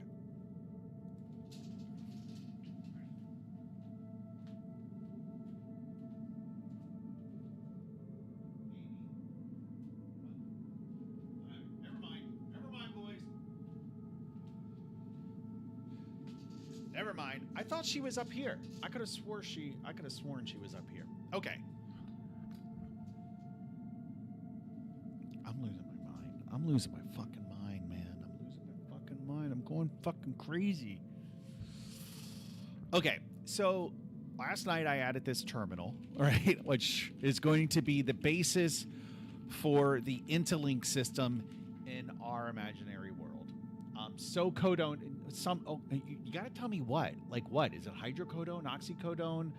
Never mind, boys. Never mind. I thought she was up here. I could have sworn she was up here. Okay. I'm losing my fucking mind, man. I'm losing my fucking mind. I'm going fucking crazy. Okay, so last night I added this terminal, right, which is going to be the basis for the Interlink system in our imaginary world. So codone, you got to tell me what? Like what? Is it hydrocodone, oxycodone,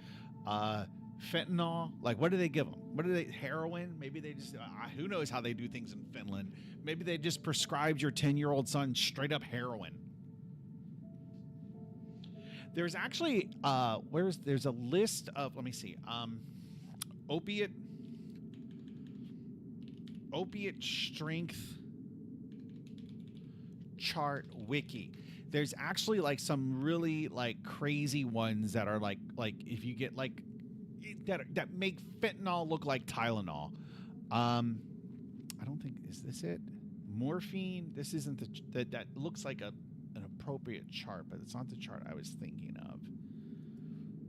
fentanyl? Like what do they give them? What do they, heroin? Maybe they just, who knows how they do things in Finland. Maybe they just prescribed your 10-year-old son straight up heroin. There's actually, there's a list of, let me see, opiate strength chart wiki. There's actually like some really like crazy ones that are like if you get like that make fentanyl look like Tylenol. I don't think, is this it? Morphine. This isn't that looks like an appropriate chart, but it's not the chart I was thinking of.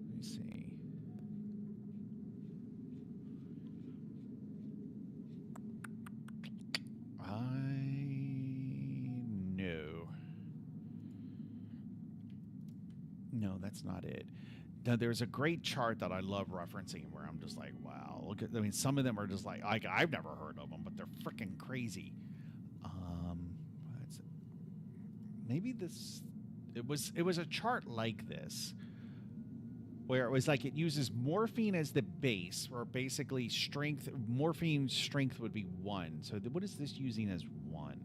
Let me see. No, that's not it. Now, there's a great chart that I love referencing where I'm just like, wow, look at, I mean, some of them are just like I've never heard of them, but they're freaking crazy. Maybe this, it was a chart like this where it was like it uses morphine as the base, where basically morphine strength would be 1. So what is this using as 1?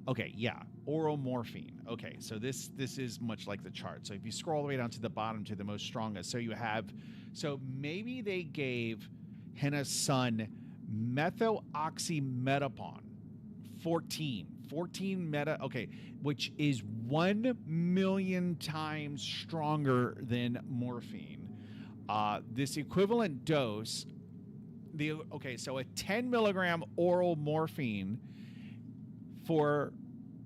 Okay, yeah, oral morphine. Okay, so this is much like the chart. So if you scroll all the way down to the bottom to the most strongest, so maybe they gave Henna's son methoxymetapon 14 meta, okay, which is 1 million times stronger than morphine. This equivalent dose, so a 10 milligram oral morphine for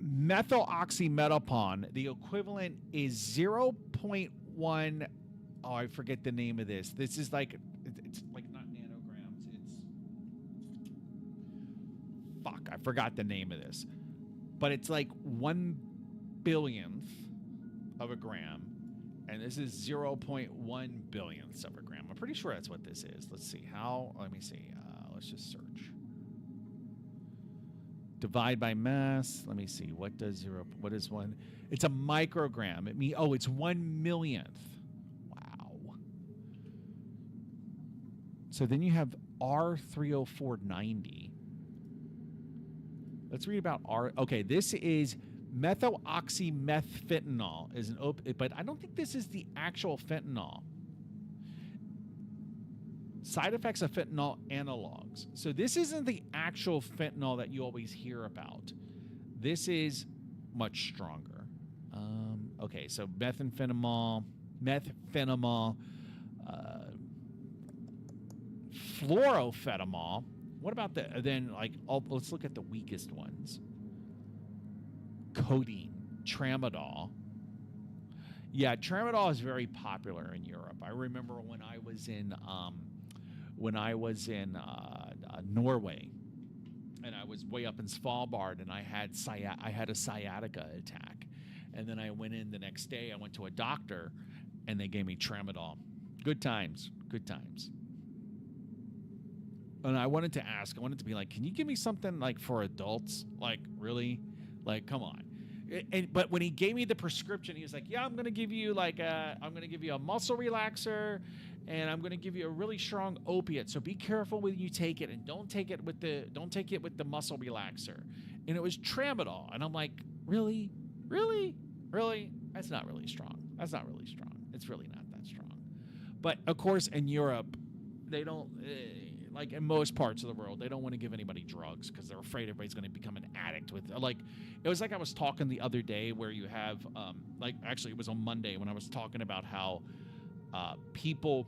methoxymetapon, the equivalent is 0.1. Oh, I forget the name of this. This is like, it's like not nanograms. I forgot the name of this. But it's like 1 billionth of a gram. And this is 0.1 billionths of a gram. I'm pretty sure that's what this is. Let's see how. Let me see. Let's just search. Divide by mass. Let me see. What is 1? It's a microgram. It's 1 millionth. Wow. So then you have R30490. Let's read about Okay, this is methoxymethfentanyl is but I don't think this is the actual fentanyl. Side effects of fentanyl analogs. So this isn't the actual fentanyl that you always hear about. This is much stronger. Okay, so methphenamol, fluorofetamol. What about let's look at the weakest ones. Codeine, tramadol. Yeah, tramadol is very popular in Europe. I remember when I was in Norway, and I was way up in Svalbard, and I had a sciatica attack, and then I went in the next day. I went to a doctor, and they gave me tramadol. Good times. And I wanted to be like, can you give me something like for adults? Like, really? Like, come on. But when he gave me the prescription, he was like, yeah, I'm going to give you a muscle relaxer, and I'm going to give you a really strong opiate. So be careful when you take it, and don't take it with the muscle relaxer. And it was tramadol. And I'm like, really? That's not really strong. It's really not that strong. But of course, in Europe, they don't, like in most parts of the world, they don't want to give anybody drugs because they're afraid everybody's going to become an addict with, like, it was like I was talking the other day where you have, actually it was on Monday when I was talking about how people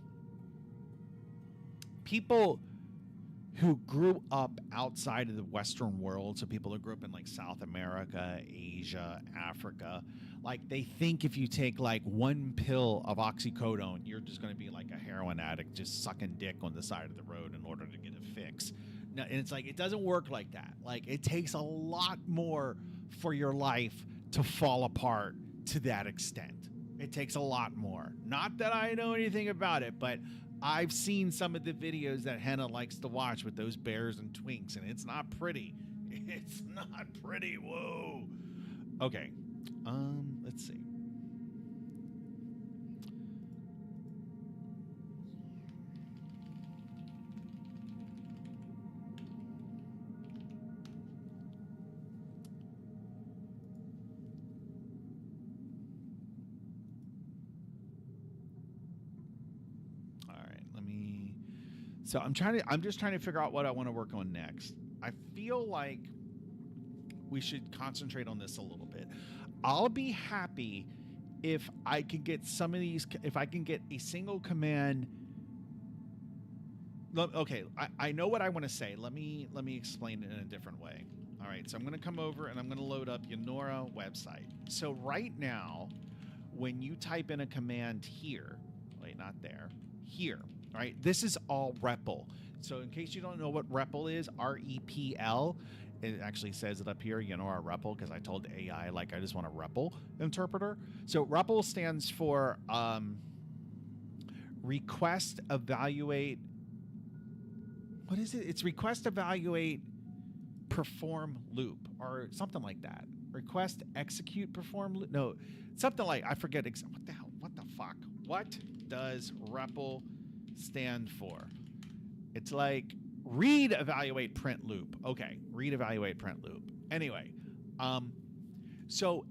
who grew up outside of the Western world, so people who grew up in like South America, Asia, Africa, like they think if you take like 1 pill of oxycodone, you're just going to be like a heroin addict just sucking dick on the side of the road in order to get a fix. Now, and it's like, it doesn't work like that. Like, it takes a lot more for your life to fall apart to that extent. It takes a lot more. Not that I know anything about it, but I've seen some of the videos that Henna likes to watch with those bears and twinks, and it's not pretty. It's not pretty. Whoa. Okay. Let's see. So I'm just trying to figure out what I want to work on next. I feel like we should concentrate on this a little bit. I'll be happy if I can get some of these, if I can get a single command Okay, I know what I want to say. Let me explain it in a different way. All right, so I'm going to come over and I'm going to load up Yonora website. So right now, when you type in a command here, wait, not there, here, right? This is all REPL. So in case you don't know what REPL is, REPL, it actually says it up here, Yonora REPL, because I told AI like I just want a REPL interpreter. So REPL stands for request evaluate. What is it? It's request evaluate perform loop or something like that. Request execute perform loop. No, something like I forget. What the hell? What the fuck? What does REPL stand for? It's like read evaluate print loop. Okay, read evaluate print loop. Anyway, so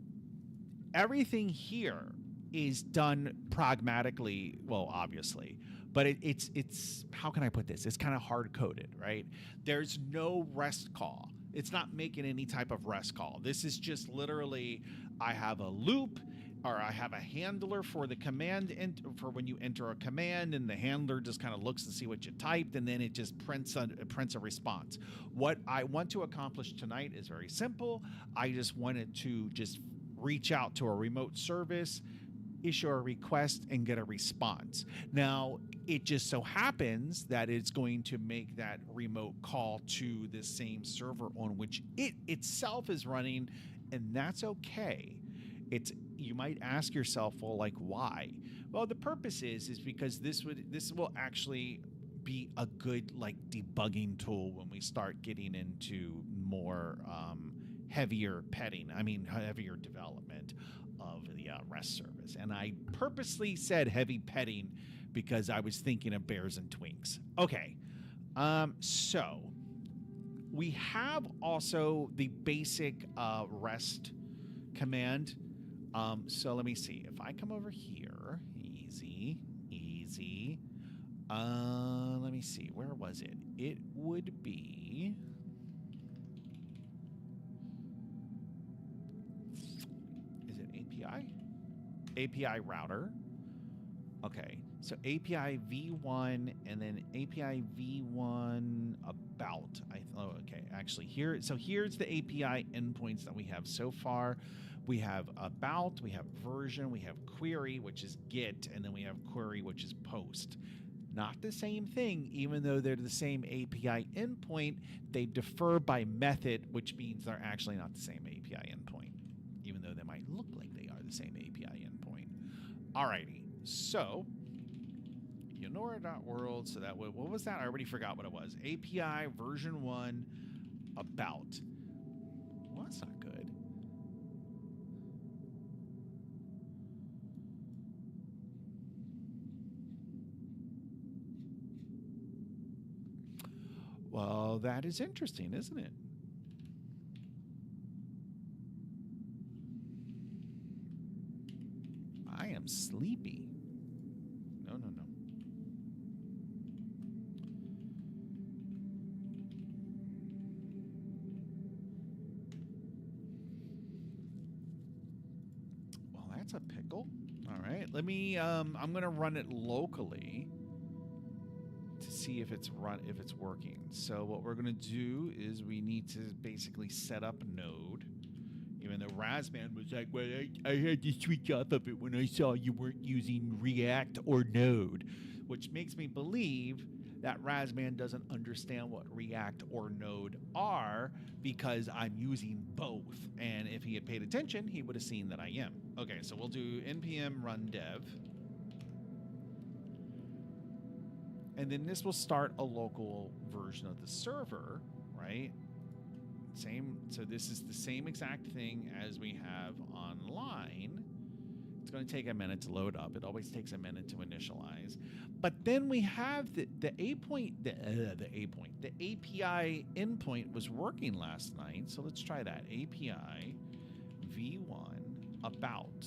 everything here is done pragmatically. Well, obviously, but it's how can I put this? It's kind of hard coded, right? There's no REST call. It's not making any type of REST call. This is just literally I have a loop or I have a handler for the command for when you enter a command, and the handler just kind of looks to see what you typed, and then it just prints a response. What I want to accomplish tonight is very simple. I just wanted to just reach out to a remote service, issue a request, and get a response. Now, it just so happens that it's going to make that remote call to the same server on which it itself is running, and that's okay. It's you might ask yourself, well, like why? Well, the purpose is because this will actually be a good like debugging tool when we start getting into more heavier development of the REST service. And I purposely said heavy petting because I was thinking of bears and twinks. Okay, so we have also the basic REST command. So let me see. If I come over here, easy. Let me see. Where was it? It would be. Is it API? API router. Okay. So API v1 and then API v1 about. Okay. Actually, here's the API endpoints that we have so far. We have about, we have version, we have query, which is get, and then we have query, which is post. Not the same thing, even though they're the same API endpoint, they differ by method, which means they're actually not the same API endpoint, even though they might look like they are the same API endpoint. Alrighty, so Yonora.world, so that what was that? I already forgot what it was. API version 1 about. Well, that's not good. Well, that is interesting, isn't it? I am sleepy. No. Well, that's a pickle. All right, let me. I'm gonna run it locally to see if it's working. So what we're gonna do is we need to basically set up Node. Even though Razman was like, well, I had to switch off of it when I saw you weren't using React or Node, which makes me believe that Razman doesn't understand what React or Node are because I'm using both. And if he had paid attention, he would have seen that I am. Okay, so we'll do npm run dev. And then this will start a local version of the server, right? So this is the same exact thing as we have online. It's going to take a minute to load up. It always takes a minute to initialize. But then we have the API endpoint was working last night. So let's try that. API v1 about.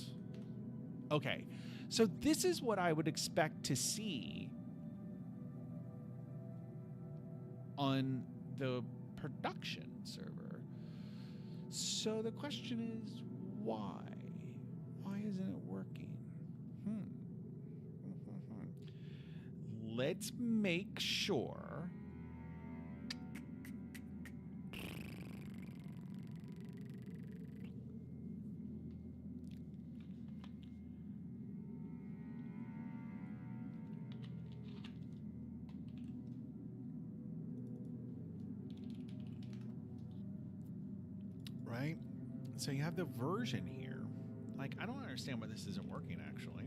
Okay, so this is what I would expect to see on the production server. So the question is, why? Why isn't it working? Let's make sure So you have the version here. Like, I don't understand why this isn't working, actually.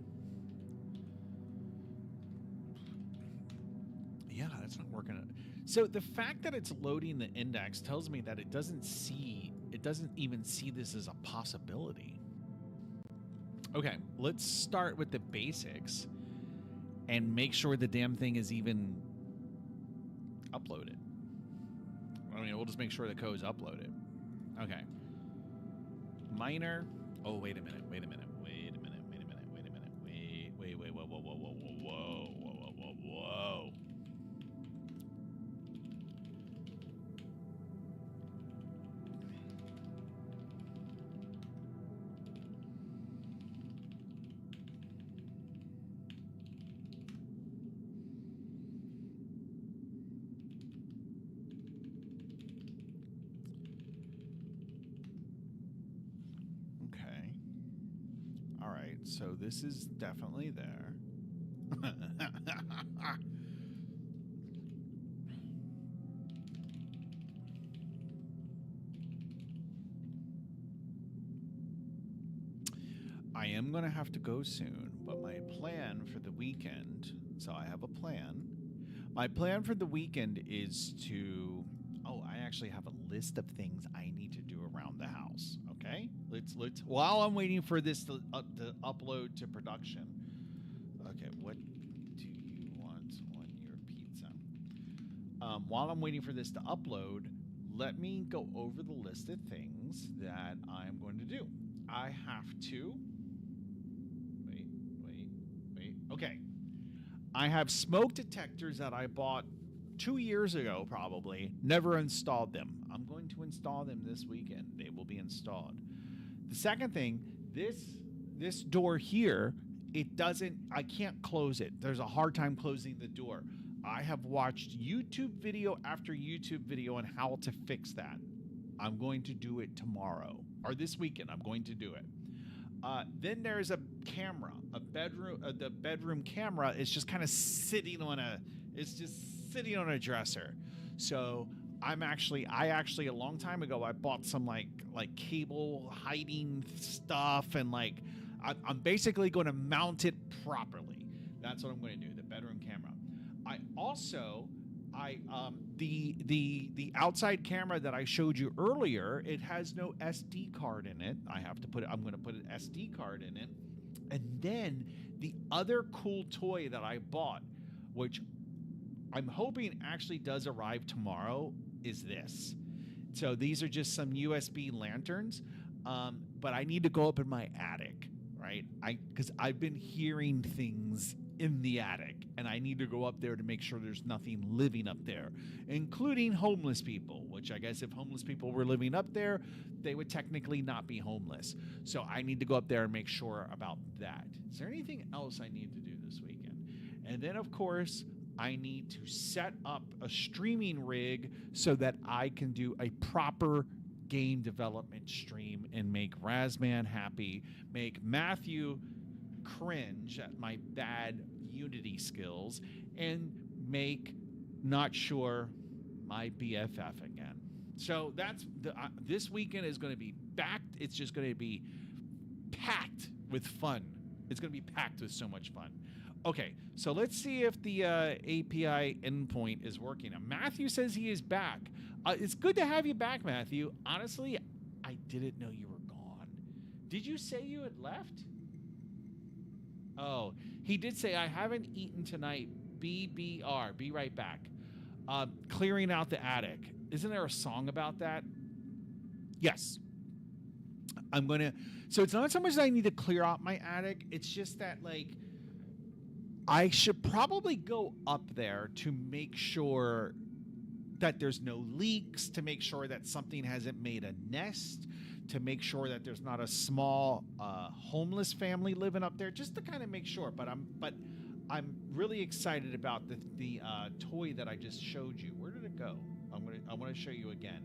Yeah, that's not working. So the fact that it's loading the index tells me that it doesn't even see this as a possibility. Okay, let's start with the basics and make sure the damn thing is even uploaded. I mean, we'll just make sure the code's uploaded. Okay. Minor. Oh, wait a minute. Wait, whoa. Okay. All right. So this is definitely there. I am going to have to go soon, but my plan for the weekend, so I have a plan. My plan for the weekend is to, I actually have a list of things I need to do around the house. Okay? Let's while I'm waiting for this to upload to production. Okay, what do you want on your pizza? While I'm waiting for this to upload, let me go over the list of things that I'm going to do. I have to wait. Okay. I have smoke detectors that I bought 2 years ago, probably. Never installed them. I'm going to install them this weekend. They will be installed. The second thing, this door here, I can't close it. There's a hard time closing the door. I have watched YouTube video after YouTube video on how to fix that. I'm going to do it tomorrow, or this weekend. I'm going to do it. Then there's a camera, the bedroom camera is just kind of sitting on a dresser. So I actually a long time ago, I bought some like cable hiding stuff, and I'm basically going to mount it properly. That's what I'm going to do. The bedroom camera. The outside camera that I showed you earlier, it has no SD card in it. I'm going to put an SD card in it. And then the other cool toy that I bought, which I'm hoping actually does arrive tomorrow, is this. So these are just some USB lanterns, but I need to go up in my attic, right? Because I've been hearing things in the attic, and I need to go up there to make sure there's nothing living up there, including homeless people, which I guess if homeless people were living up there, they would technically not be homeless. So I need to go up there and make sure about that. Is there anything else I need to do this weekend? And then, of course, I need to set up a streaming rig so that I can do a proper game development stream and make Razman happy, make Matthew cringe at my bad Unity skills, and make Not Sure my BFF again. So that's this weekend is going to be backed. It's just going to be packed with fun. It's going to be packed with so much fun. Okay, so let's see if the API endpoint is working. Now, Matthew says he is back. It's good to have you back, Matthew. Honestly, I didn't know you were gone. Did you say you had left? Oh, he did say, I haven't eaten tonight. BBR. Be right back. Clearing out the attic. Isn't there a song about that? Yes. So it's not so much that I need to clear out my attic. It's just that, I should probably go up there to make sure that there's no leaks, to make sure that something hasn't made a nest, to make sure that there's not a small homeless family living up there, just to kind of make sure. But I'm really excited about the toy that I just showed you. Where did it go? I want to show you again.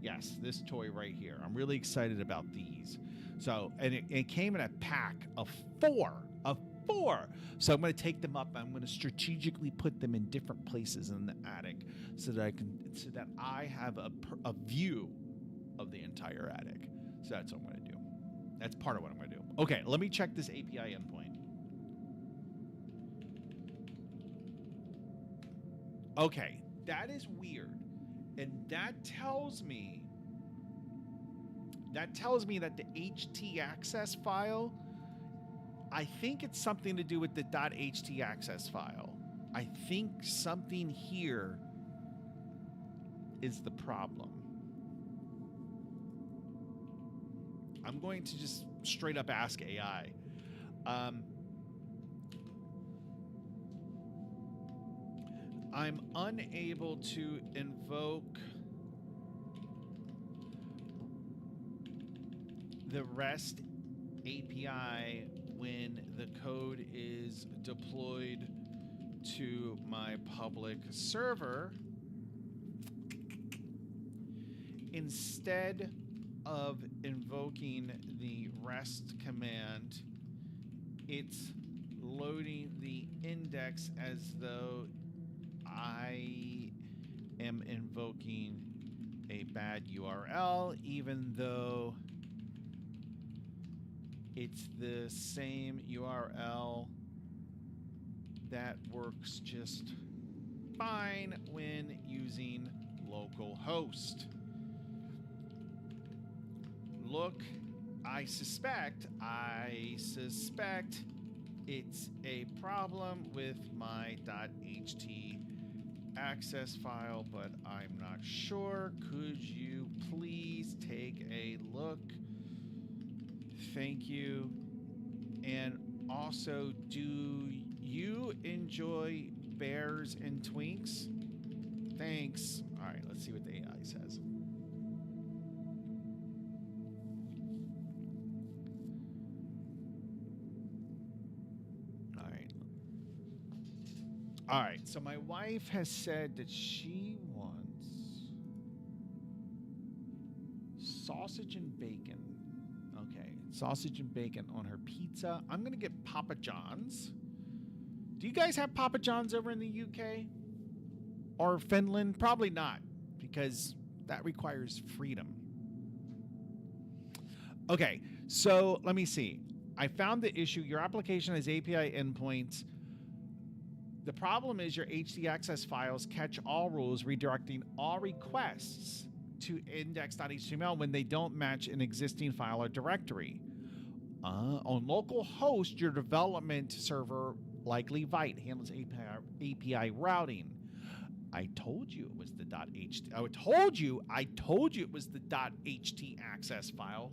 Yes, this toy right here. I'm really excited about these. So, and it came in a pack of four. So I'm going to take them up. I'm going to strategically put them in different places in the attic so that I have a view of the entire attic. So that's what I'm going to do. That's part of what I'm going to do. Okay, let me check this API endpoint. Okay, that is weird. And that tells me that the htaccess file, I think it's something to do with the .htaccess file. I think something here is the problem. I'm going to just straight up ask AI. I'm unable to invoke the REST API when the code is deployed to my public server. Instead of invoking the REST command, it's loading the index as though I am invoking a bad URL, even though it's the same URL that works just fine when using localhost. Look, I suspect it's a problem with my .htaccess file, but I'm not sure. Could you please take a look? Thank you. And also, do you enjoy bears and twinks? Thanks. All right, let's see what the AI says. All right, so my wife has said that she wants sausage and bacon. Okay, sausage and bacon on her pizza. I'm going to get Papa John's. Do you guys have Papa John's over in the UK? Or Finland? Probably not, because that requires freedom. Okay, so let me see. I found the issue. Your application has API endpoints. The problem is your htaccess files catch all rules, redirecting all requests to index.html when they don't match an existing file or directory. On localhost, your development server, likely Vite, handles API routing. I told you it was the I told you it was the .htaccess file.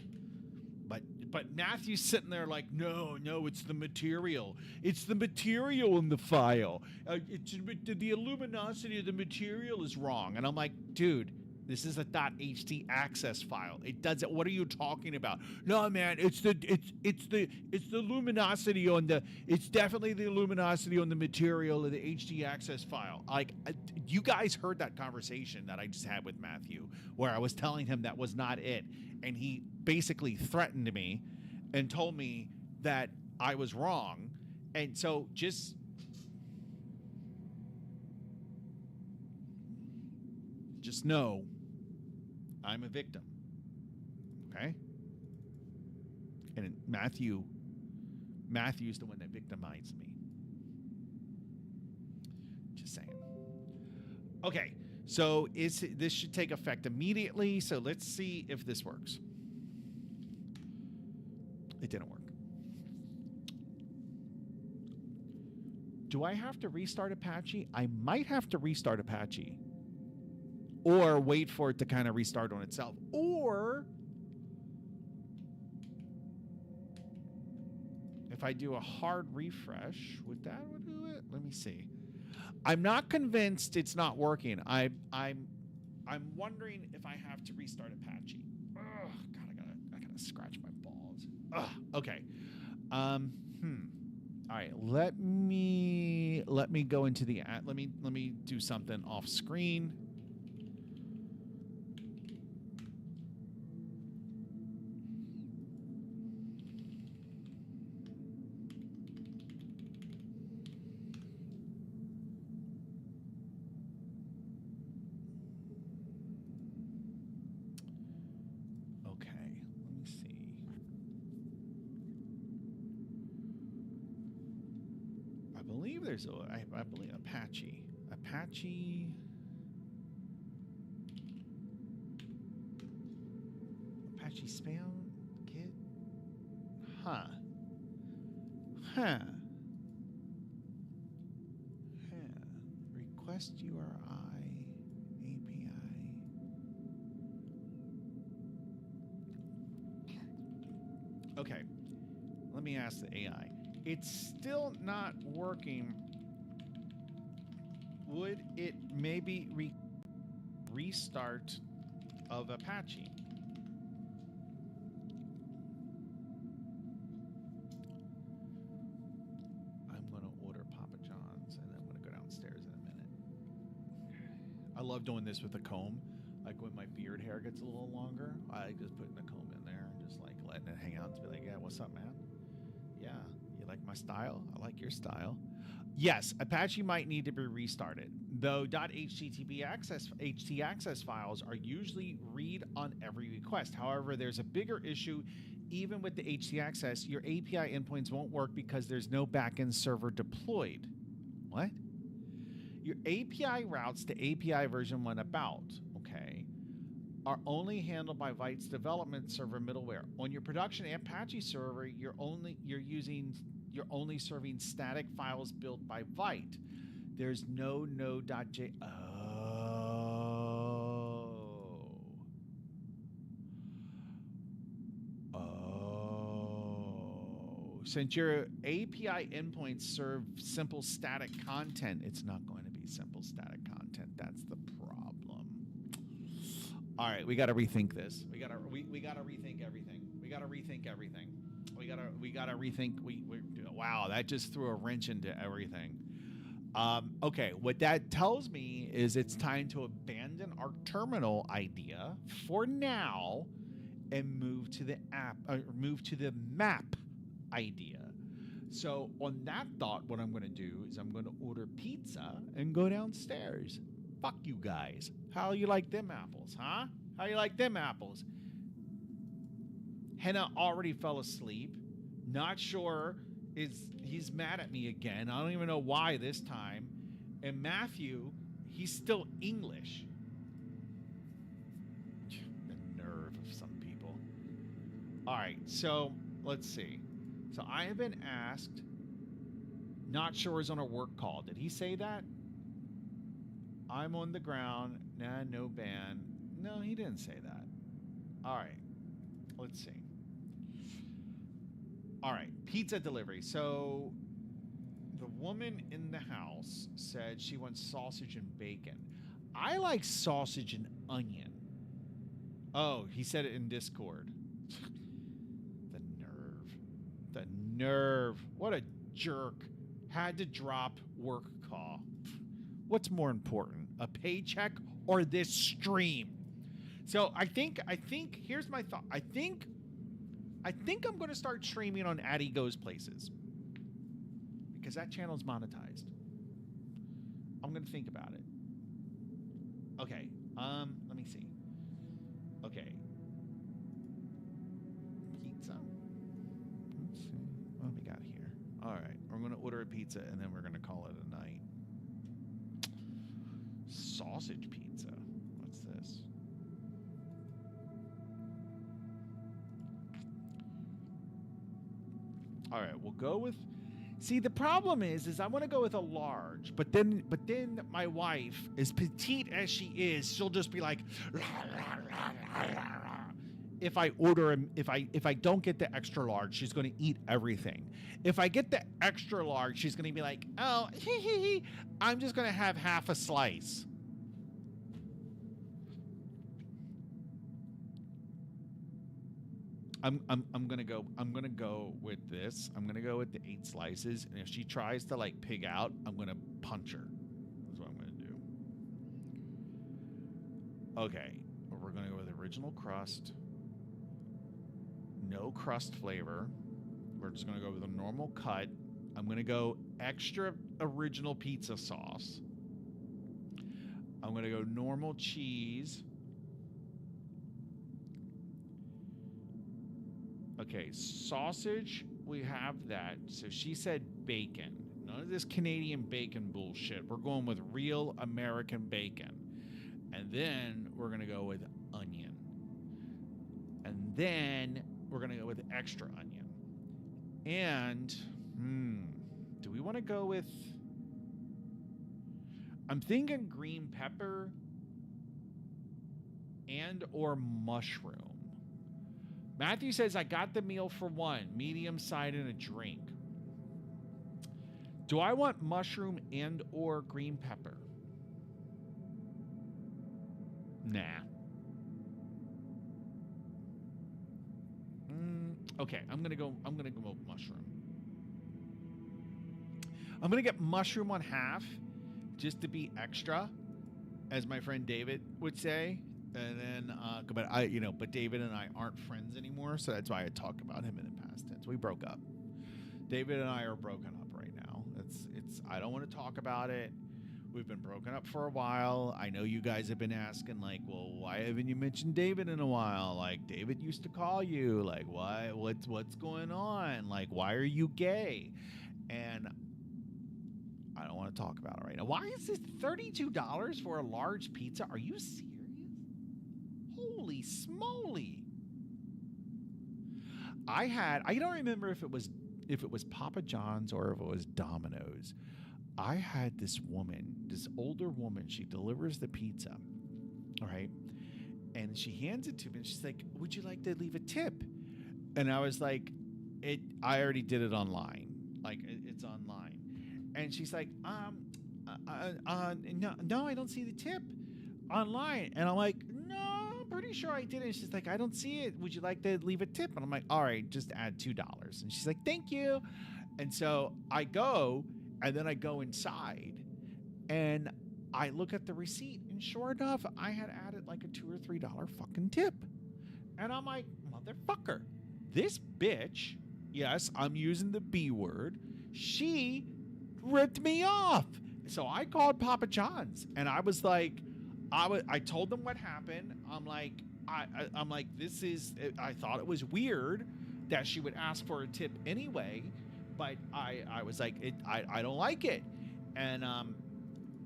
But Matthew's sitting there like, no, it's the material. It's the material in the file. The luminosity of the material is wrong. And I'm like, dude, this is a .htaccess file. It does it. What are you talking about? No, man, it's the luminosity on the. It's definitely the luminosity on the material of the htaccess file. Like, you guys heard that conversation that I just had with Matthew, where I was telling him that was not it, and he basically threatened me and told me that I was wrong. And so just know I'm a victim. Okay? And Matthew's the one that victimized me. Just saying. Okay, so this should take effect immediately. So let's see if this works. It didn't work. Do I have to restart Apache? I might have to restart Apache. Or wait for it to kind of restart on itself. Or if I do a hard refresh, would that do it? Let me see. I'm not convinced it's not working. I'm wondering if I have to restart Apache. Ugh, God, I gotta scratch my balls. Ugh, okay. All right. Let me go into the let me do something off screen. believe there's I believe Apache spam kit. Huh. Huh. Huh. Request URI API. Okay. Let me ask the AI. It's still not working. Would it maybe restart of Apache? I'm going to order Papa John's and then I'm going to go downstairs in a minute. I love doing this with a comb. Like when my beard hair gets a little longer, I like just putting the comb in there and just like letting it hang out to be like, yeah, what's up, man? Yeah, you like my style? I like your style. Yes, Apache might need to be restarted, though .htaccess files are usually read on every request. However, there's a bigger issue. Even with the htaccess, your API endpoints won't work because there's no backend server deployed. What? Your API routes to API version 1 about, okay, are only handled by Vite's development server middleware. On your production Apache server, you're only serving static files built by Vite. There's no node.j. Since your API endpoints serve simple static content, it's not going to be simple static content. That's the problem. All right, we got to rethink this. We got to rethink everything. We got to rethink everything. We got to rethink. Wow, that just threw a wrench into everything. Okay, what that tells me is it's time to abandon our terminal idea for now and move to the map idea. So on that thought, what I'm going to do is I'm going to order pizza and go downstairs. Fuck you guys. How you like them apples, huh? How you like them apples? Henna already fell asleep. Not sure he's mad at me again. I don't even know why this time. And Matthew, he's still English. The nerve of some people. All right, so let's see. So I have been asked, not sure is on a work call. Did he say that? I'm on the ground. Nah, no ban. No, he didn't say that. All right, let's see. All right, pizza delivery. So the woman in the house said she wants sausage and bacon. I like sausage and onion. Oh, he said it in Discord. The nerve. The nerve. What a jerk. Had to drop work call. What's more important, a paycheck or this stream? So I think here's my thought. I think I'm going to start streaming on Addy Goes Places because that channel's monetized. I'm going to think about it. Okay. Let me see. Okay. Pizza. Let's see. What do we got here? All right. We're going to order a pizza and then we're going to call it a night. Sausage pizza. What's this? All right, we'll go with. See, the problem is I want to go with a large, but then my wife, as petite as she is, she'll just be like, if I order, if I don't get the extra large, she's going to eat everything. If I get the extra large, she's going to be like, oh, I'm just going to have half a slice. I'm gonna go with this. I'm gonna go with the 8 slices, and if she tries to like pig out, I'm gonna punch her. That's what I'm gonna do. Okay, we're gonna go with original crust, no crust flavor. We're just gonna go with a normal cut. I'm gonna go extra original pizza sauce. I'm gonna go normal cheese. Okay, sausage, we have that. So she said bacon. None of this Canadian bacon bullshit. We're going with real American bacon. And then we're going to go with onion. And then we're going to go with extra onion. And, do we want to go with... I'm thinking green pepper and or mushroom. Matthew says, I got the meal for one, medium side and a drink. Do I want mushroom and or green pepper? Nah. Okay, I'm gonna go with mushroom. I'm gonna get mushroom on half, just to be extra, as my friend David would say. And then, but David and I aren't friends anymore, so that's why I talk about him in the past tense. We broke up. David and I are broken up right now. I don't want to talk about it. We've been broken up for a while. I know you guys have been asking, like, well, why haven't you mentioned David in a while? Like, David used to call you. Like, why? What's going on? Like, why are you gay? And I don't want to talk about it right now. Why is this $32 for a large pizza? Are you serious? Holy smoly. I don't remember if it was Papa John's or if it was Domino's. I had this older woman, she delivers the pizza, all right? And she hands it to me and she's like, would you like to leave a tip? And I was like, I already did it online. Like, it's online. And she's like, no, I don't see the tip online. And I'm like, no, I'm pretty sure I did it. And she's like, I don't see it. Would you like to leave a tip? And I'm like, all right, just add $2. And she's like, thank you. And so I go, and then I go inside, and I look at the receipt, and sure enough, I had added like a $2 or $3 fucking tip. And I'm like, motherfucker, this bitch, yes, I'm using the B word, she ripped me off. So I called Papa John's, and I was like, I told them what happened. I'm like, I thought it was weird that she would ask for a tip anyway, but I was like, I don't like it. And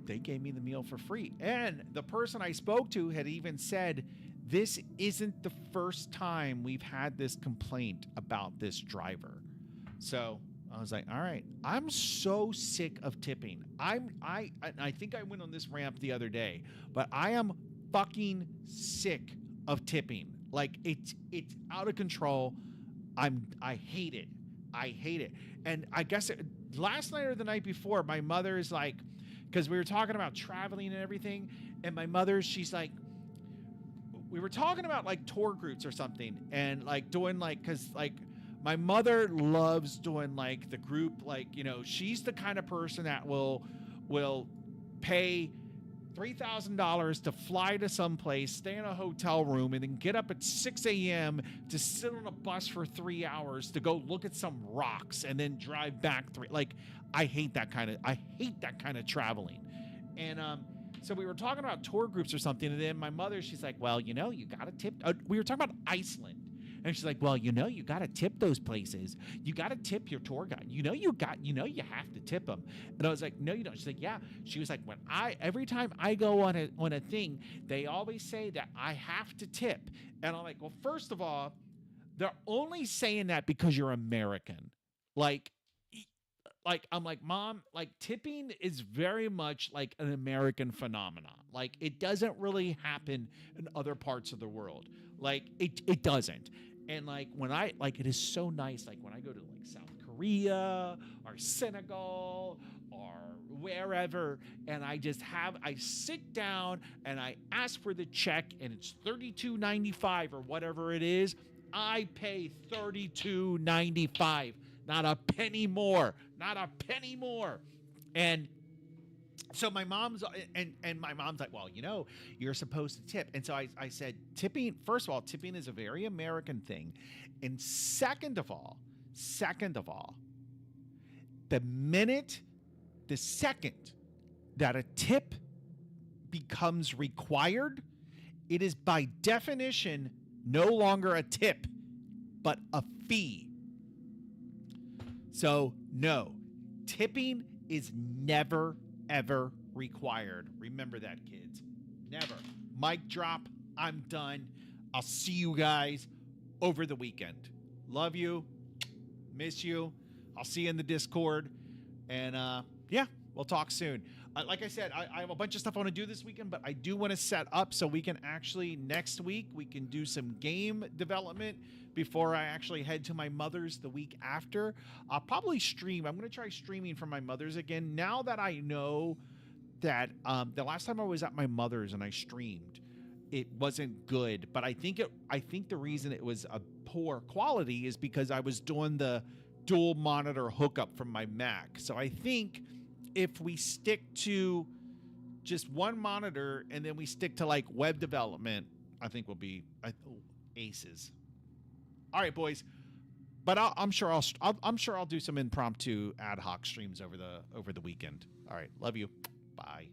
they gave me the meal for free. And the person I spoke to had even said, this isn't the first time we've had this complaint about this driver. So I was like, all right, I'm so sick of tipping. I think I went on this rant the other day, but I am fucking sick of tipping. Like, it's out of control. I hate it. I hate it. And I guess last night or the night before, my mother is like, because we were talking about traveling and everything, and my mother, she's like, we were talking about like tour groups or something, and like doing like, because like my mother loves doing like the group, like, you know, she's the kind of person that will pay $3,000 to fly to some place, stay in a hotel room, and then get up at 6 a.m. to sit on a bus for 3 hours to go look at some rocks and then drive back like, I hate that kind of traveling. And so we were talking about tour groups or something, and then my mother, she's like, well, you know, you gotta tip. We were talking about Iceland. And she's like, well, you know, you got to tip those places. You got to tip your tour guide. You have to tip them. And I was like, no, you don't. She's like, yeah. She was like, every time I go on a thing, they always say that I have to tip. And I'm like, well, first of all, they're only saying that because you're American. Like I'm like, Mom, like tipping is very much like an American phenomenon. Like, it doesn't really happen in other parts of the world. Like, it doesn't. And like it is so nice. Like when I go to like South Korea or Senegal or wherever, and I sit down and I ask for the check, and it's $32.95 or whatever it is. I pay $32.95, not a penny more, And so my mom's like, well, you know, you're supposed to tip. And so I said, tipping, first of all, tipping is a very American thing. And second of all, the second that a tip becomes required, it is by definition no longer a tip, but a fee. So no, tipping is never, ever required. Remember that, kids. Never. Mic drop. I'm done. I'll see you guys over the weekend. Love you. Miss you. I'll see you in the Discord. And yeah, we'll talk soon. Like I said, I have a bunch of stuff I want to do this weekend, but I do want to set up so we can actually, next week, we can do some game development before I actually head to my mother's the week after. I'll probably stream. I'm going to try streaming from my mother's again. Now that I know that the last time I was at my mother's and I streamed, it wasn't good. But I think the reason it was a poor quality is because I was doing the dual monitor hookup from my Mac. So I think if we stick to just one monitor and then we stick to like web development, I think we'll be aces. All right, boys. But I'm sure I'll do some impromptu ad hoc streams over the weekend. All right, love you. Bye.